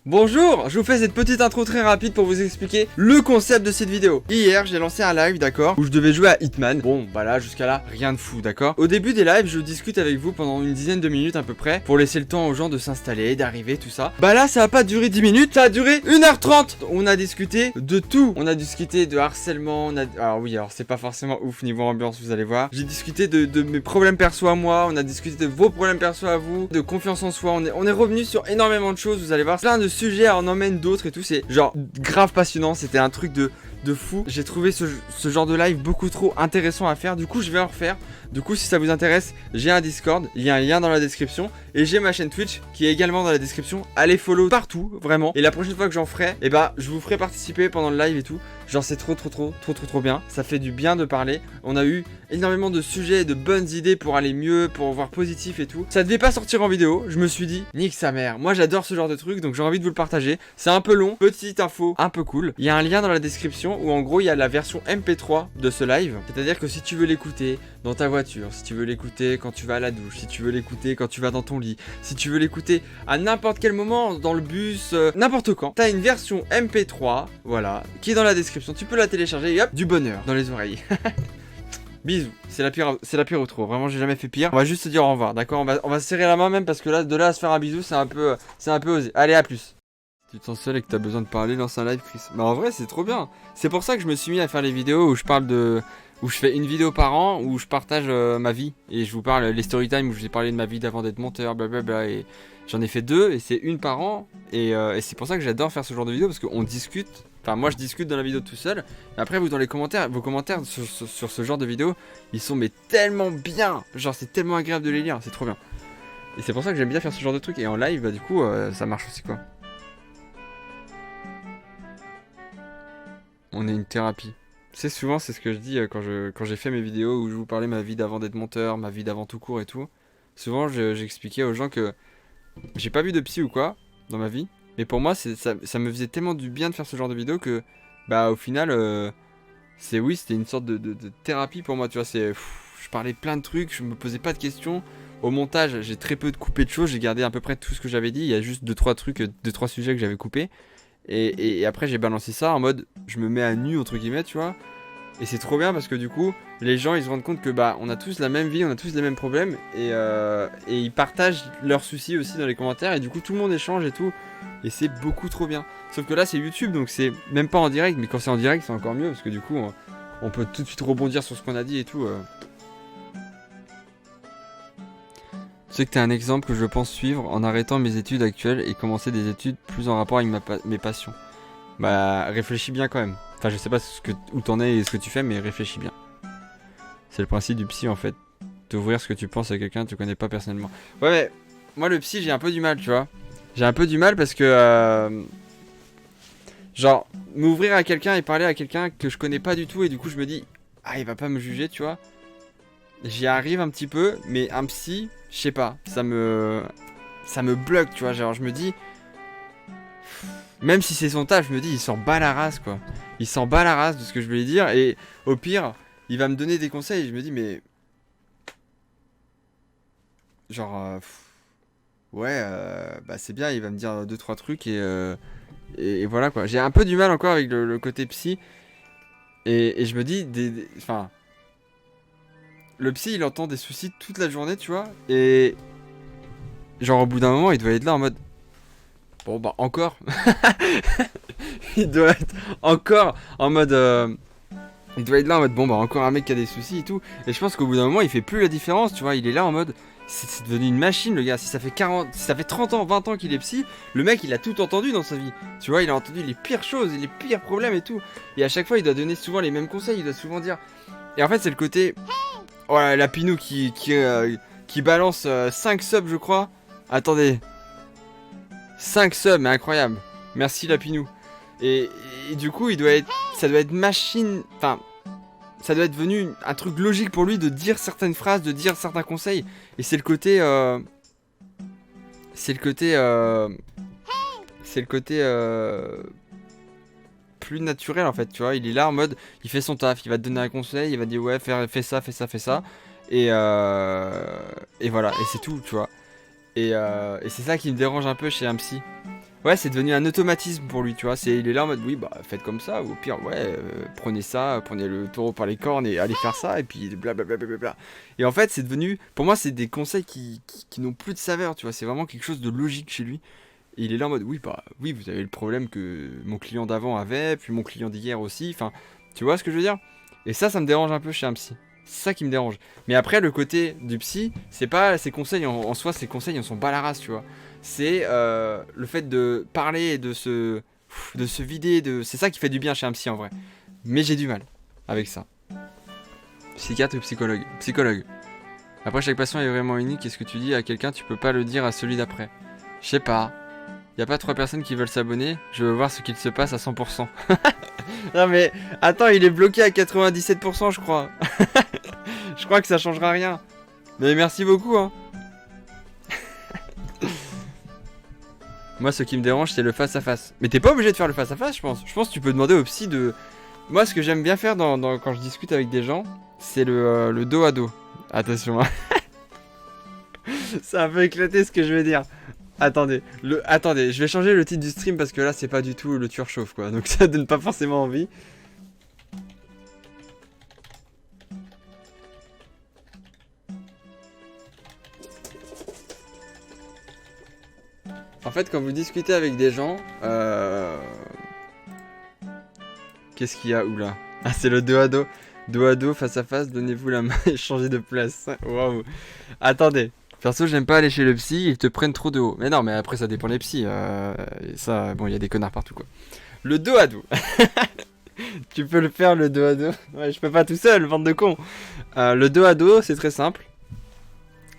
Bonjour, je vous fais cette petite intro très rapide pour vous expliquer le concept de cette vidéo. Hier, j'ai lancé un live, d'accord, où je devais jouer à Hitman. Bon, bah là, jusqu'à là, rien de fou, d'accord. Au début des lives, je discute avec vous pendant une dizaine de minutes à peu près, pour laisser le temps aux gens de s'installer, d'arriver, tout ça. Bah là, ça a pas duré 10 minutes, ça a duré 1h30. On a discuté de tout. On a discuté de harcèlement, alors oui, alors c'est pas forcément ouf niveau ambiance, vous allez voir. J'ai discuté de mes problèmes perso à moi, on a discuté de vos problèmes perso à vous, de confiance en soi. On est revenu sur énormément de choses, vous allez voir. Plein de sujets, on emmène d'autres et tout, c'est genre grave passionnant, c'était un truc de fou. J'ai trouvé ce genre de live beaucoup trop intéressant à faire, du coup je vais en refaire. Du coup si ça vous intéresse, j'ai un Discord, il y a un lien dans la description, et j'ai ma chaîne Twitch qui est également dans la description. Allez follow partout, vraiment. Et la prochaine fois que j'en ferai, et bah je vous ferai participer pendant le live et tout. Genre c'est trop bien, ça fait du bien de parler. On a eu énormément de sujets et de bonnes idées pour aller mieux, pour voir positif et tout. Ça devait pas sortir en vidéo, je me suis dit, nique sa mère. Moi j'adore ce genre de truc, donc j'ai envie de vous le partager. C'est un peu long, petite info, un peu cool. Il y a un lien dans la description où en gros il y a la version MP3 de ce live. C'est-à-dire que si tu veux l'écouter dans ta voiture, si tu veux l'écouter quand tu vas à la douche, si tu veux l'écouter quand tu vas dans ton lit, si tu veux l'écouter à n'importe quel moment, dans le bus, n'importe quand, t'as une version MP3, voilà, qui est dans la description. Tu peux la télécharger et hop, du bonheur dans les oreilles. Bisous, c'est la pire outro, vraiment j'ai jamais fait pire. On va juste se dire au revoir, d'accord, on va se serrer la main même parce que là, de là à se faire un bisou, c'est un peu osé. Allez, à plus. Tu te sens seul et que t'as besoin de parler, lance un live, Chris. Mais en vrai, c'est trop bien. C'est pour ça que je me suis mis à faire les vidéos où je parle où je fais une vidéo par an, où je partage ma vie. Et je vous parle les story time où je vous ai parlé de ma vie d'avant d'être monteur, blablabla. Et j'en ai fait 2 et c'est une par an. Et c'est pour ça que j'adore faire ce genre de vidéo parce qu'on discute. Enfin, moi je discute dans la vidéo tout seul. Mais après, vous dans les commentaires, vos commentaires sur ce genre de vidéo, ils sont mais tellement bien. Genre, c'est tellement agréable de les lire, c'est trop bien. Et c'est pour ça que j'aime bien faire ce genre de truc. Et en live, bah du coup, ça marche aussi quoi. On est une thérapie. C'est souvent, c'est ce que je dis quand j'ai fait mes vidéos où je vous parlais ma vie d'avant d'être monteur, ma vie d'avant tout court et tout. Souvent, j'expliquais aux gens que j'ai pas vu de psy ou quoi dans ma vie. Mais pour moi, ça me faisait tellement du bien de faire ce genre de vidéo que, bah, au final, c'était une sorte de thérapie pour moi. Tu vois, je parlais plein de trucs, je me posais pas de questions. Au montage, j'ai très peu de coupé de choses, j'ai gardé à peu près tout ce que j'avais dit. Il y a juste 2-3 trucs, 2-3 sujets que j'avais coupés. Et après j'ai balancé ça en mode je me mets à nu entre guillemets, tu vois. Et c'est trop bien parce que du coup les gens ils se rendent compte que bah on a tous la même vie, on a tous les mêmes problèmes. Et ils partagent leurs soucis aussi dans les commentaires. Et du coup tout le monde échange et tout. Et c'est beaucoup trop bien. Sauf que là c'est YouTube donc c'est même pas en direct. Mais quand c'est en direct c'est encore mieux parce que du coup on peut tout de suite rebondir sur ce qu'on a dit et tout. Tu sais que t'es un exemple que je pense suivre en arrêtant mes études actuelles et commencer des études plus en rapport avec mes passions. Bah réfléchis bien quand même. Enfin je sais pas où t'en es et ce que tu fais mais réfléchis bien. C'est le principe du psy en fait. T'ouvrir ce que tu penses à quelqu'un que tu connais pas personnellement. Ouais mais moi le psy j'ai un peu du mal tu vois. J'ai un peu du mal parce que genre m'ouvrir à quelqu'un et parler à quelqu'un que je connais pas du tout et du coup je me dis ah il va pas me juger tu vois. J'y arrive un petit peu mais un psy je sais pas, ça me bloque, tu vois, genre je me dis, même si c'est son taf, je me dis, il s'en bat la race, quoi. Il s'en bat la race de ce que je vais lui dire, et au pire, il va me donner des conseils, et je me dis, mais... Genre, ouais, bah c'est bien, il va me dire 2-3 trucs, et voilà, quoi. J'ai un peu du mal encore avec le côté psy, et je me dis, enfin... Le psy, il entend des soucis toute la journée, tu vois, et... Genre au bout d'un moment, il doit être là en mode... Bon bah encore. Il doit être encore en mode... Il doit être là en mode bon bah encore un mec qui a des soucis et tout. Et je pense qu'au bout d'un moment, il fait plus la différence, tu vois. Il est là en mode... C'est devenu une machine le gars. Si ça fait 30 ans, 20 ans qu'il est psy, le mec il a tout entendu dans sa vie. Tu vois, il a entendu les pires choses, les pires problèmes et tout. Et à chaque fois, il doit donner souvent les mêmes conseils, il doit souvent dire... Et en fait, c'est le côté... Voilà, la Pinou qui balance 5 subs je crois. Attendez. 5 subs, mais incroyable. Merci Lapinou. Et du coup, ça doit être machine. Enfin, ça doit être devenu un truc logique pour lui de dire certaines phrases, de dire certains conseils. Et c'est le côté. Plus naturel en fait, tu vois. Il est là en mode. Il fait son taf, il va te donner un conseil, il va te dire ouais, fais ça, fais ça, fais ça. Et voilà, et c'est tout, tu vois. Et c'est ça qui me dérange un peu chez un psy. Ouais, c'est devenu un automatisme pour lui, tu vois. Il est là en mode, oui, bah, faites comme ça, ou au pire, ouais, prenez ça, prenez le taureau par les cornes et allez faire ça, et puis blablabla. Bla, bla, bla. Et en fait, c'est devenu, pour moi, c'est des conseils qui n'ont plus de saveur, tu vois. C'est vraiment quelque chose de logique chez lui. Et il est là en mode, oui, bah, oui, vous avez le problème que mon client d'avant avait, puis mon client d'hier aussi, enfin, tu vois ce que je veux dire? Et ça me dérange un peu chez un psy. C'est ça qui me dérange. Mais après, le côté du psy, c'est pas ses conseils en soi, ses conseils en sont bas la race, tu vois. C'est le fait de parler et de se vider. C'est ça qui fait du bien chez un psy en vrai. Mais j'ai du mal avec ça. Psychiatre ou psychologue? Psychologue. Après, chaque patient est vraiment unique. Qu'est-ce que tu dis à quelqu'un, tu peux pas le dire à celui d'après. Je sais pas. Y a pas 3 personnes qui veulent s'abonner. Je veux voir ce qu'il se passe à 100%. Non mais, attends, il est bloqué à 97% je crois. Je crois que ça changera rien. Mais merci beaucoup, hein. Moi, ce qui me dérange, c'est le face-à-face. Mais t'es pas obligé de faire le face-à-face, je pense. Je pense que tu peux demander au psy de... Moi, ce que j'aime bien faire quand je discute avec des gens, c'est le dos à dos. Attention, hein. Ça a un peu éclaté ce que je veux dire. Attendez, je vais changer le titre du stream parce que là, c'est pas du tout le tueur chauffe, quoi. Donc ça donne pas forcément envie. En fait, quand vous discutez avec des gens, qu'est-ce qu'il y a? Oula. Ah, c'est le dos à dos. Dos à dos, face à face, donnez-vous la main et changez de place. Waouh. Attendez. Perso, j'aime pas aller chez le psy, ils te prennent trop de haut. Mais non, mais après, ça dépend des psys. Et ça, bon, il y a des connards partout, quoi. Le dos à dos. Tu peux le faire, le dos à dos. Ouais, je peux pas tout seul, bande de cons. Le dos à dos, c'est très simple.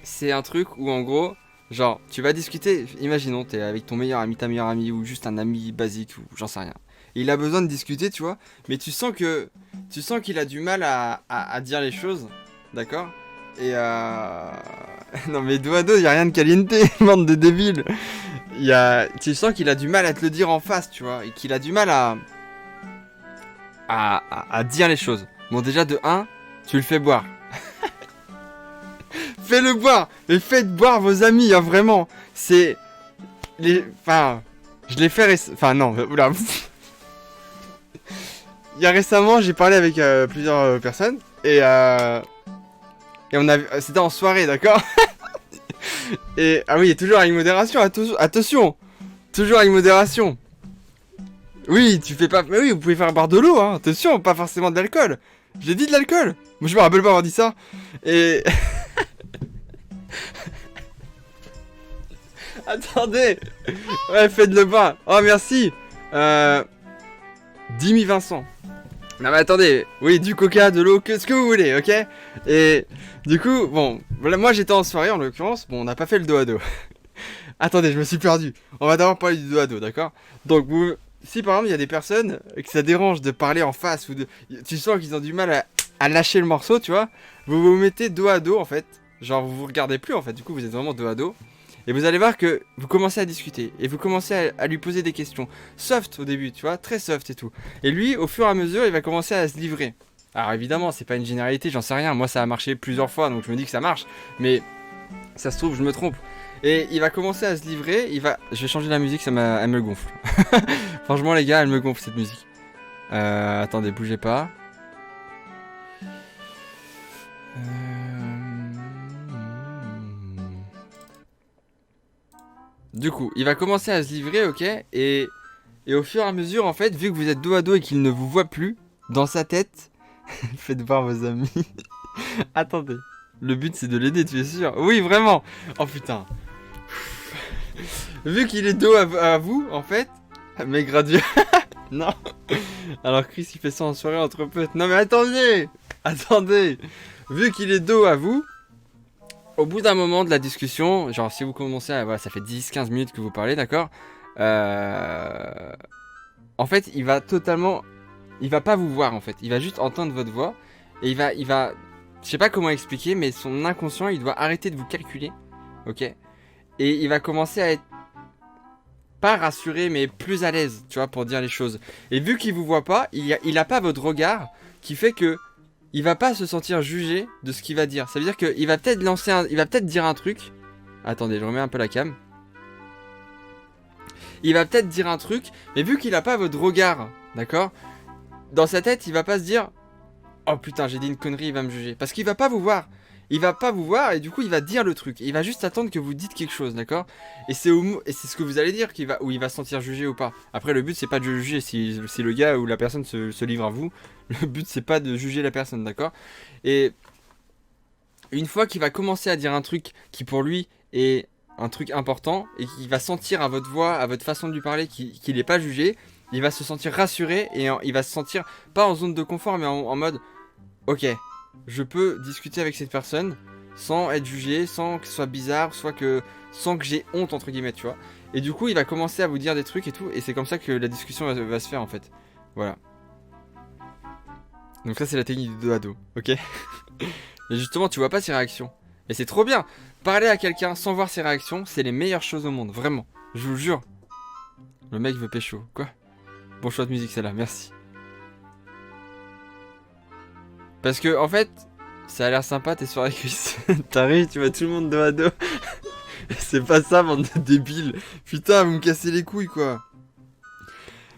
C'est un truc où, en gros, genre, tu vas discuter. Imaginons, t'es avec ton meilleur ami, ta meilleure amie, ou juste un ami basique, ou j'en sais rien. Et il a besoin de discuter, tu vois. Mais tu sens qu'il a du mal à dire les choses. D'accord? Et non mais dos à dos, y a rien de caliente, bande de débiles. Tu sens qu'il a du mal à te le dire en face, tu vois. Et qu'il a du mal à dire les choses. Bon, déjà, de 1, tu le fais boire. Fais-le boire. Mais faites boire vos amis, hein, vraiment. C'est... Enfin... Je l'ai fait Enfin, non, oula. Il y a récemment, j'ai parlé avec plusieurs personnes. Et c'était en soirée, d'accord? Et ah oui, toujours avec modération, attention. Toujours avec modération. Oui, tu fais pas... Mais oui, vous pouvez faire boire de l'eau, hein. Attention, pas forcément de l'alcool. J'ai dit de l'alcool. Moi, je me rappelle pas avoir dit ça. Et... Attendez. Ouais, faites-le boire. Oh, merci. Dimi Vincent. Non mais attendez, oui, du coca, de l'eau, que ce que vous voulez, ok? Et du coup, bon, voilà, moi j'étais en soirée en l'occurrence, bon, on n'a pas fait le dos à dos. Attendez, je me suis perdu. On va d'abord parler du dos à dos, d'accord? Donc, si par exemple il y a des personnes que ça dérange de parler en face, ou tu sens qu'ils ont du mal à lâcher le morceau, tu vois, vous vous mettez dos à dos en fait, genre vous vous regardez plus en fait, du coup vous êtes vraiment dos à dos. Et vous allez voir que vous commencez à discuter. Et vous commencez à lui poser des questions. Soft au début, tu vois, très soft et tout. Et lui, au fur et à mesure, il va commencer à se livrer. Alors évidemment, c'est pas une généralité, j'en sais rien. Moi, ça a marché plusieurs fois, donc je me dis que ça marche. Mais ça se trouve, je me trompe. Et il va commencer à se livrer. Je vais changer la musique, elle me gonfle. Franchement, les gars, elle me gonfle cette musique. Attendez, bougez pas. Du coup, il va commencer à se livrer, ok? Et au fur et à mesure, en fait, vu que vous êtes dos à dos et qu'il ne vous voit plus, dans sa tête, faites voir vos amis. Attendez, le but c'est de l'aider, tu es sûr? Oui, vraiment. Oh putain. Vu qu'il est dos à vous, en fait, mais gradué. Non. Alors Chris, il fait ça en soirée entre potes. Non mais attendez. Vu qu'il est dos à vous, au bout d'un moment de la discussion, genre si vous commencez à... Voilà, ça fait 10-15 minutes que vous parlez, d'accord? En fait, il va pas vous voir, en fait. Il va juste entendre votre voix. Et il va... Je sais pas comment expliquer, mais son inconscient, il doit arrêter de vous calculer. Ok? Et il va commencer à être... Pas rassuré, mais plus à l'aise, tu vois, pour dire les choses. Et vu qu'il vous voit pas, il a pas votre regard qui fait que... Il va pas se sentir jugé de ce qu'il va dire. Ça veut dire qu'il va peut-être il va peut-être dire un truc. Attendez, je remets un peu la cam. il va peut-être dire un truc, mais vu qu'il a pas votre regard, d'accord, dans sa tête, il va pas se dire oh putain, j'ai dit une connerie, il va me juger. Parce qu'il va pas vous voir. Il va pas vous voir et du coup, il va dire le truc. Il va juste attendre que vous dites quelque chose, d'accord? Et c'est ce que vous allez dire où il va se sentir jugé ou pas. Après, le but, c'est pas de juger si le gars ou la personne se livre à vous. Le but, c'est pas de juger la personne, d'accord? Et une fois qu'il va commencer à dire un truc qui pour lui est un truc important et qu'il va sentir à votre voix, à votre façon de lui parler qu'il n'est pas jugé, il va se sentir rassuré et il va se sentir pas en zone de confort mais en mode ok, je peux discuter avec cette personne sans être jugé, sans que ce soit bizarre, sans que j'ai honte entre guillemets, tu vois. Et du coup, il va commencer à vous dire des trucs et tout, et c'est comme ça que la discussion va se faire en fait. Voilà. Donc ça, c'est la technique du dos à dos, ok? Et justement, tu vois pas ses réactions. Et c'est trop bien. Parler à quelqu'un sans voir ses réactions, c'est les meilleures choses au monde, vraiment. Je vous le jure. Le mec veut pécho, quoi? Bon choix de musique celle-là, merci. Parce que en fait, ça a l'air sympa tes soirées Chris. T'arrives, tu vois tout le monde dos à dos. C'est pas ça, bande de débiles. Putain, vous me cassez les couilles quoi.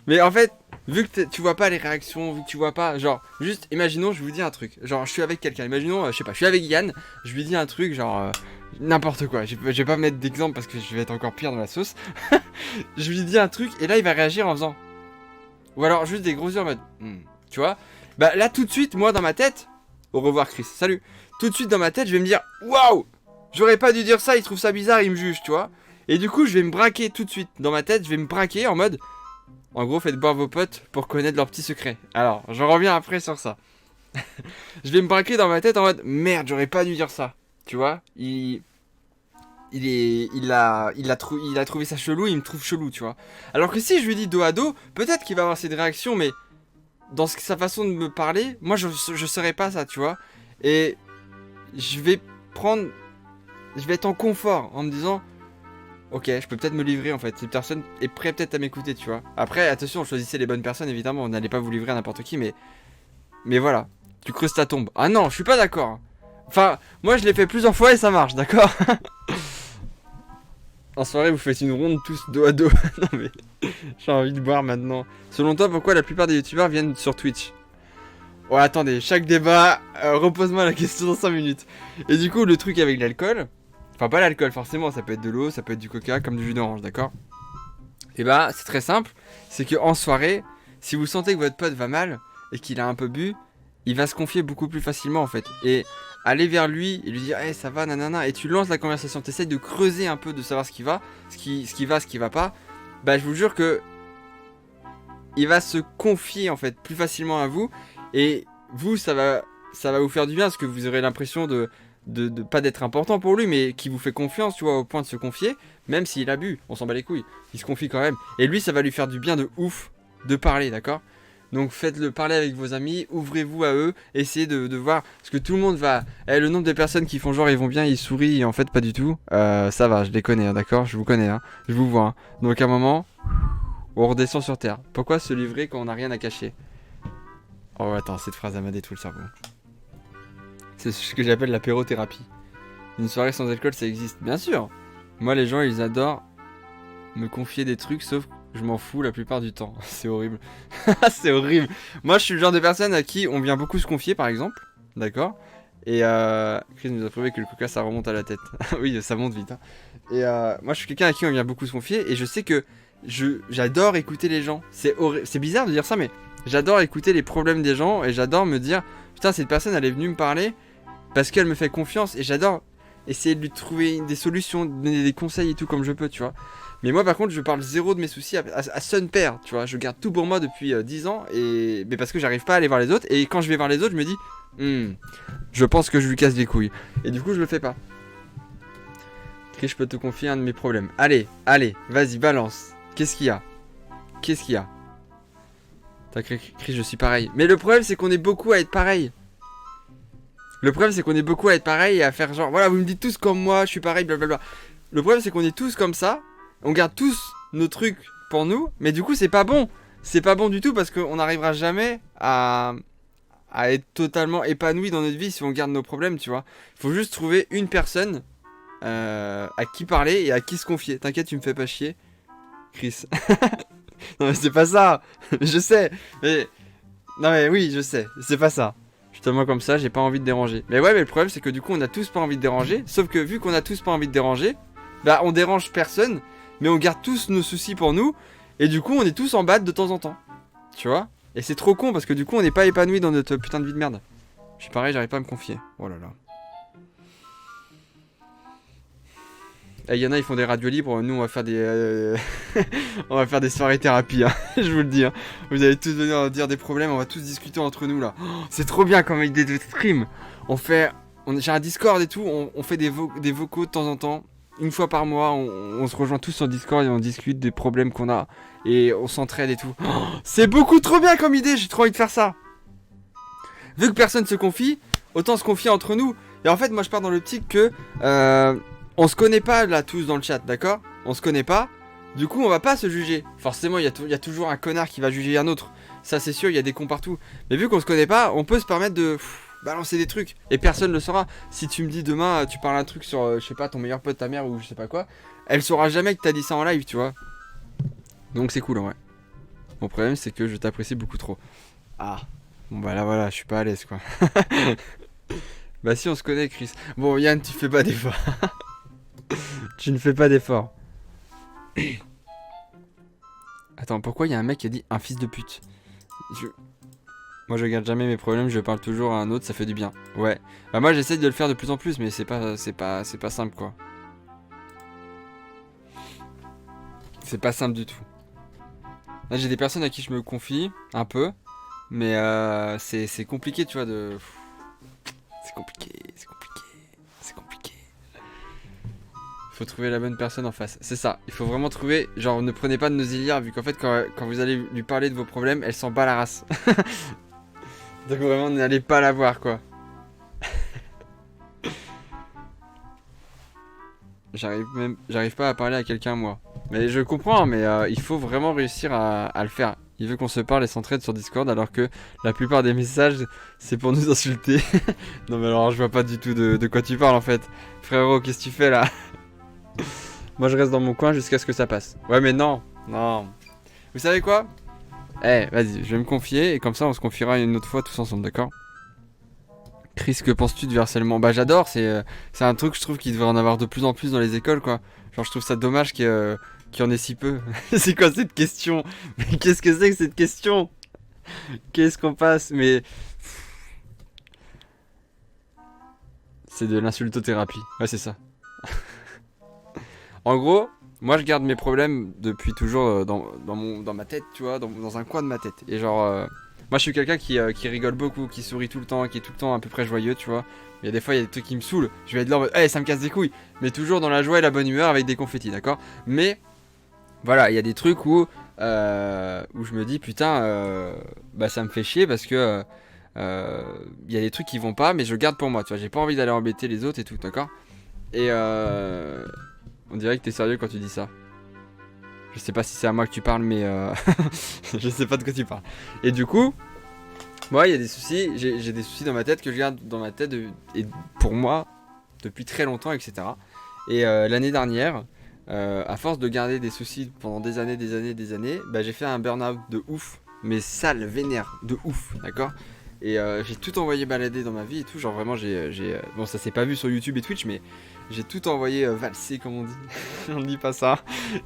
Mais en fait, vu que tu vois pas les réactions, vu que tu vois pas, genre, juste, imaginons, je vous dis un truc. Genre, je suis avec quelqu'un, imaginons, je sais pas, je suis avec Yann, je lui dis un truc, genre, n'importe quoi. Je vais pas mettre d'exemple parce que je vais être encore pire dans la sauce. Je lui dis un truc et là, il va réagir en faisant. Ou alors juste des gros yeux en mode, tu vois. Bah là, tout de suite, moi, dans ma tête, au revoir Chris, salut. Tout de suite, dans ma tête, je vais me dire, waouh, j'aurais pas dû dire ça, il trouve ça bizarre, il me juge, tu vois. Et du coup, je vais me braquer tout de suite. Dans ma tête, je vais me braquer en mode. En gros, faites boire vos potes pour connaître leurs petits secrets. Alors, j'en reviens après sur ça. Je vais me braquer dans ma tête en mode merde, j'aurais pas dû dire ça. Tu vois, il a trouvé ça chelou, il me trouve chelou, tu vois. Alors que si je lui dis dos à dos, peut-être qu'il va avoir cette réaction, mais dans sa façon de me parler, moi je serais pas ça, tu vois. Et je vais être en confort en me disant. Ok, je peux peut-être me livrer en fait. Cette personne est prête peut-être à m'écouter, tu vois. Après, attention, choisissez les bonnes personnes, évidemment. On n'allait pas vous livrer à n'importe qui, mais voilà. Tu creuses ta tombe. Ah non, je suis pas d'accord. Enfin, moi je l'ai fait plusieurs fois et ça marche, d'accord. En soirée, vous faites une ronde tous dos à dos. Non mais, j'ai envie de boire maintenant. Selon toi, pourquoi la plupart des youtubeurs viennent sur Twitch? Ouais, attendez, chaque débat, repose-moi la question dans 5 minutes. Et du coup, le truc avec l'alcool. Enfin, pas l'alcool, forcément, ça peut être de l'eau, ça peut être du coca, comme du jus d'orange, d'accord? Et bah, c'est très simple, c'est que en soirée, si vous sentez que votre pote va mal, et qu'il a un peu bu, il va se confier beaucoup plus facilement, en fait. Et aller vers lui, et lui dire, hey, ça va, nanana, et tu lances la conversation, t'essayes de creuser un peu, de savoir ce qui va, ce qui va pas, bah, je vous jure que il va se confier, en fait, plus facilement à vous, et vous, ça va vous faire du bien, parce que vous aurez l'impression de pas d'être important pour lui, mais qui vous fait confiance, tu vois, au point de se confier, même s'il a bu, on s'en bat les couilles, il se confie quand même. Et lui, ça va lui faire du bien de ouf de parler, d'accord? Donc faites-le parler avec vos amis, ouvrez-vous à eux, essayez de voir, parce que tout le monde va... le nombre de personnes qui font genre ils vont bien, ils sourient, et en fait pas du tout, ça va, je les connais, hein, d'accord? Je vous connais, hein, je vous vois. Hein. Donc à un moment, on redescend sur terre. Pourquoi se livrer quand on n'a rien à cacher? Oh attends, cette phrase elle m'a détruit le cerveau. C'est ce que j'appelle l'apérothérapie. Une soirée sans alcool, ça existe. Bien sûr. Moi, les gens, ils adorent me confier des trucs, sauf que je m'en fous la plupart du temps. C'est horrible. C'est horrible. Moi, je suis le genre de personne à qui on vient beaucoup se confier, par exemple. D'accord? Et Chris nous a prouvé que le coca, ça remonte à la tête. Oui, ça monte vite. Hein. Et moi, je suis quelqu'un à qui on vient beaucoup se confier. Et je sais que j'adore écouter les gens. C'est bizarre de dire ça, mais j'adore écouter les problèmes des gens. Et j'adore me dire, putain, cette personne, elle est venue me parler. Parce qu'elle me fait confiance et j'adore essayer de lui trouver des solutions, donner des conseils et tout comme je peux, tu vois. Mais moi par contre je parle zéro de mes soucis à son père, tu vois. Je garde tout pour moi depuis 10 ans mais parce que j'arrive pas à aller voir les autres. Et quand je vais voir les autres je me dis, je pense que je lui casse les couilles. Et du coup je le fais pas. Chris, je peux te confier un de mes problèmes. Allez, vas-y, balance. Qu'est-ce qu'il y a? T'as Chris, je suis pareil. Mais le problème c'est qu'on est beaucoup à être pareil. Le problème c'est qu'on est beaucoup à être pareil et à faire genre voilà vous me dites tous comme moi, je suis pareil, blablabla. Le problème c'est qu'on est tous comme ça, on garde tous nos trucs pour nous, mais du coup c'est pas bon. C'est pas bon du tout parce qu'on n'arrivera jamais à être totalement épanoui dans notre vie si on garde nos problèmes, tu vois. Il faut juste trouver une personne à qui parler et à qui se confier. T'inquiète, tu me fais pas chier. Chris. Non mais c'est pas ça. Je sais. Mais... Non mais oui, je sais. C'est pas ça. Je suis tellement comme ça, j'ai pas envie de déranger. Mais ouais, mais le problème c'est que du coup on a tous pas envie de déranger. Sauf que vu qu'on a tous pas envie de déranger, bah on dérange personne. Mais on garde tous nos soucis pour nous. Et du coup on est tous en bad de temps en temps. Tu vois? Et c'est trop con parce que du coup on n'est pas épanoui dans notre putain de vie de merde. Je suis pareil, j'arrive pas à me confier. Oh là là. Il y en a, ils font des radios libres. Nous, on va faire des, on va faire des soirées thérapie. Hein. Je vous le dis. Hein. Vous allez tous venir dire des problèmes. On va tous discuter entre nous là. Oh, c'est trop bien comme idée de stream. J'ai un Discord et tout. On fait des vocaux de temps en temps. Une fois par mois, on se rejoint tous sur Discord et on discute des problèmes qu'on a et on s'entraide et tout. Oh, c'est beaucoup trop bien comme idée. J'ai trop envie de faire ça. Vu que personne se confie, autant se confier entre nous. Et en fait, moi, je pars dans l'optique que on se connaît pas là tous dans le chat, d'accord? On se connaît pas, du coup on va pas se juger. Forcément il y a toujours un connard qui va juger un autre. Ça c'est sûr, il y a des cons partout. Mais vu qu'on se connaît pas, on peut se permettre de balancer des trucs. Et personne le saura. Si tu me dis demain, tu parles un truc sur, je sais pas, ton meilleur pote, ta mère ou je sais pas quoi, elle saura jamais que t'as dit ça en live, tu vois. Donc c'est cool en vrai. Mon problème c'est que je t'apprécie beaucoup trop. Ah, bon bah là voilà, je suis pas à l'aise quoi. Bah si on se connaît Chris. Bon Yann, tu fais pas d'efforts. Tu ne fais pas d'effort. Attends, pourquoi il y a un mec qui a dit un fils de pute? Moi je garde jamais mes problèmes, je parle toujours à un autre, ça fait du bien. Ouais. Bah moi j'essaie de le faire de plus en plus, mais c'est pas simple quoi. C'est pas simple du tout. Là j'ai des personnes à qui je me confie, un peu. Mais c'est compliqué tu vois de... C'est compliqué. Faut trouver la bonne personne en face. C'est ça. Il faut vraiment trouver... Genre, ne prenez pas de Nosilière, vu qu'en fait, quand vous allez lui parler de vos problèmes, elle s'en bat la race. Donc vraiment, n'allez pas la voir, quoi. J'arrive pas à parler à quelqu'un, moi. Mais je comprends, mais il faut vraiment réussir à le faire. Il veut qu'on se parle et s'entraide sur Discord, alors que la plupart des messages, c'est pour nous insulter. Non mais alors, je vois pas du tout de quoi tu parles, en fait. Frérot, qu'est-ce que tu fais, là? Moi je reste dans mon coin jusqu'à ce que ça passe. Ouais mais non. Vous savez quoi? Vas-y, je vais me confier et comme ça on se confiera une autre fois tous ensemble, d'accord? Chris, que penses-tu du harcèlement? Bah j'adore, c'est un truc je trouve qu'il devrait en avoir de plus en plus dans les écoles quoi. Genre je trouve ça dommage qu'il y en ait si peu. C'est quoi cette question? Mais qu'est-ce que c'est que cette question? Qu'est-ce qu'on passe? Mais... C'est de l'insultothérapie. Ouais c'est ça. En gros, moi je garde mes problèmes depuis toujours dans ma tête, tu vois, dans un coin de ma tête. Et genre, moi je suis quelqu'un qui rigole beaucoup, qui sourit tout le temps, qui est tout le temps à peu près joyeux, tu vois. Il y a des fois, il y a des trucs qui me saoulent. Je vais être là en mode, hey, ça me casse des couilles. Mais toujours dans la joie et la bonne humeur avec des confettis, d'accord? Mais, voilà, il y a des trucs où je me dis, putain, bah ça me fait chier parce que il y a des trucs qui vont pas, mais je garde pour moi, tu vois. J'ai pas envie d'aller embêter les autres et tout, d'accord? Et on dirait que t'es sérieux quand tu dis ça. Je sais pas si c'est à moi que tu parles, mais je sais pas de quoi tu parles. Et du coup, moi, il y a des soucis, j'ai des soucis dans ma tête que je garde dans ma tête et pour moi depuis très longtemps, etc. Et l'année dernière, à force de garder des soucis pendant des années, bah, j'ai fait un burn-out de ouf, mais sale, vénère, de ouf, d'accord? Et j'ai tout envoyé balader dans ma vie et tout, genre vraiment bon ça s'est pas vu sur YouTube et Twitch, mais j'ai tout envoyé valser comme on dit. On dit pas ça.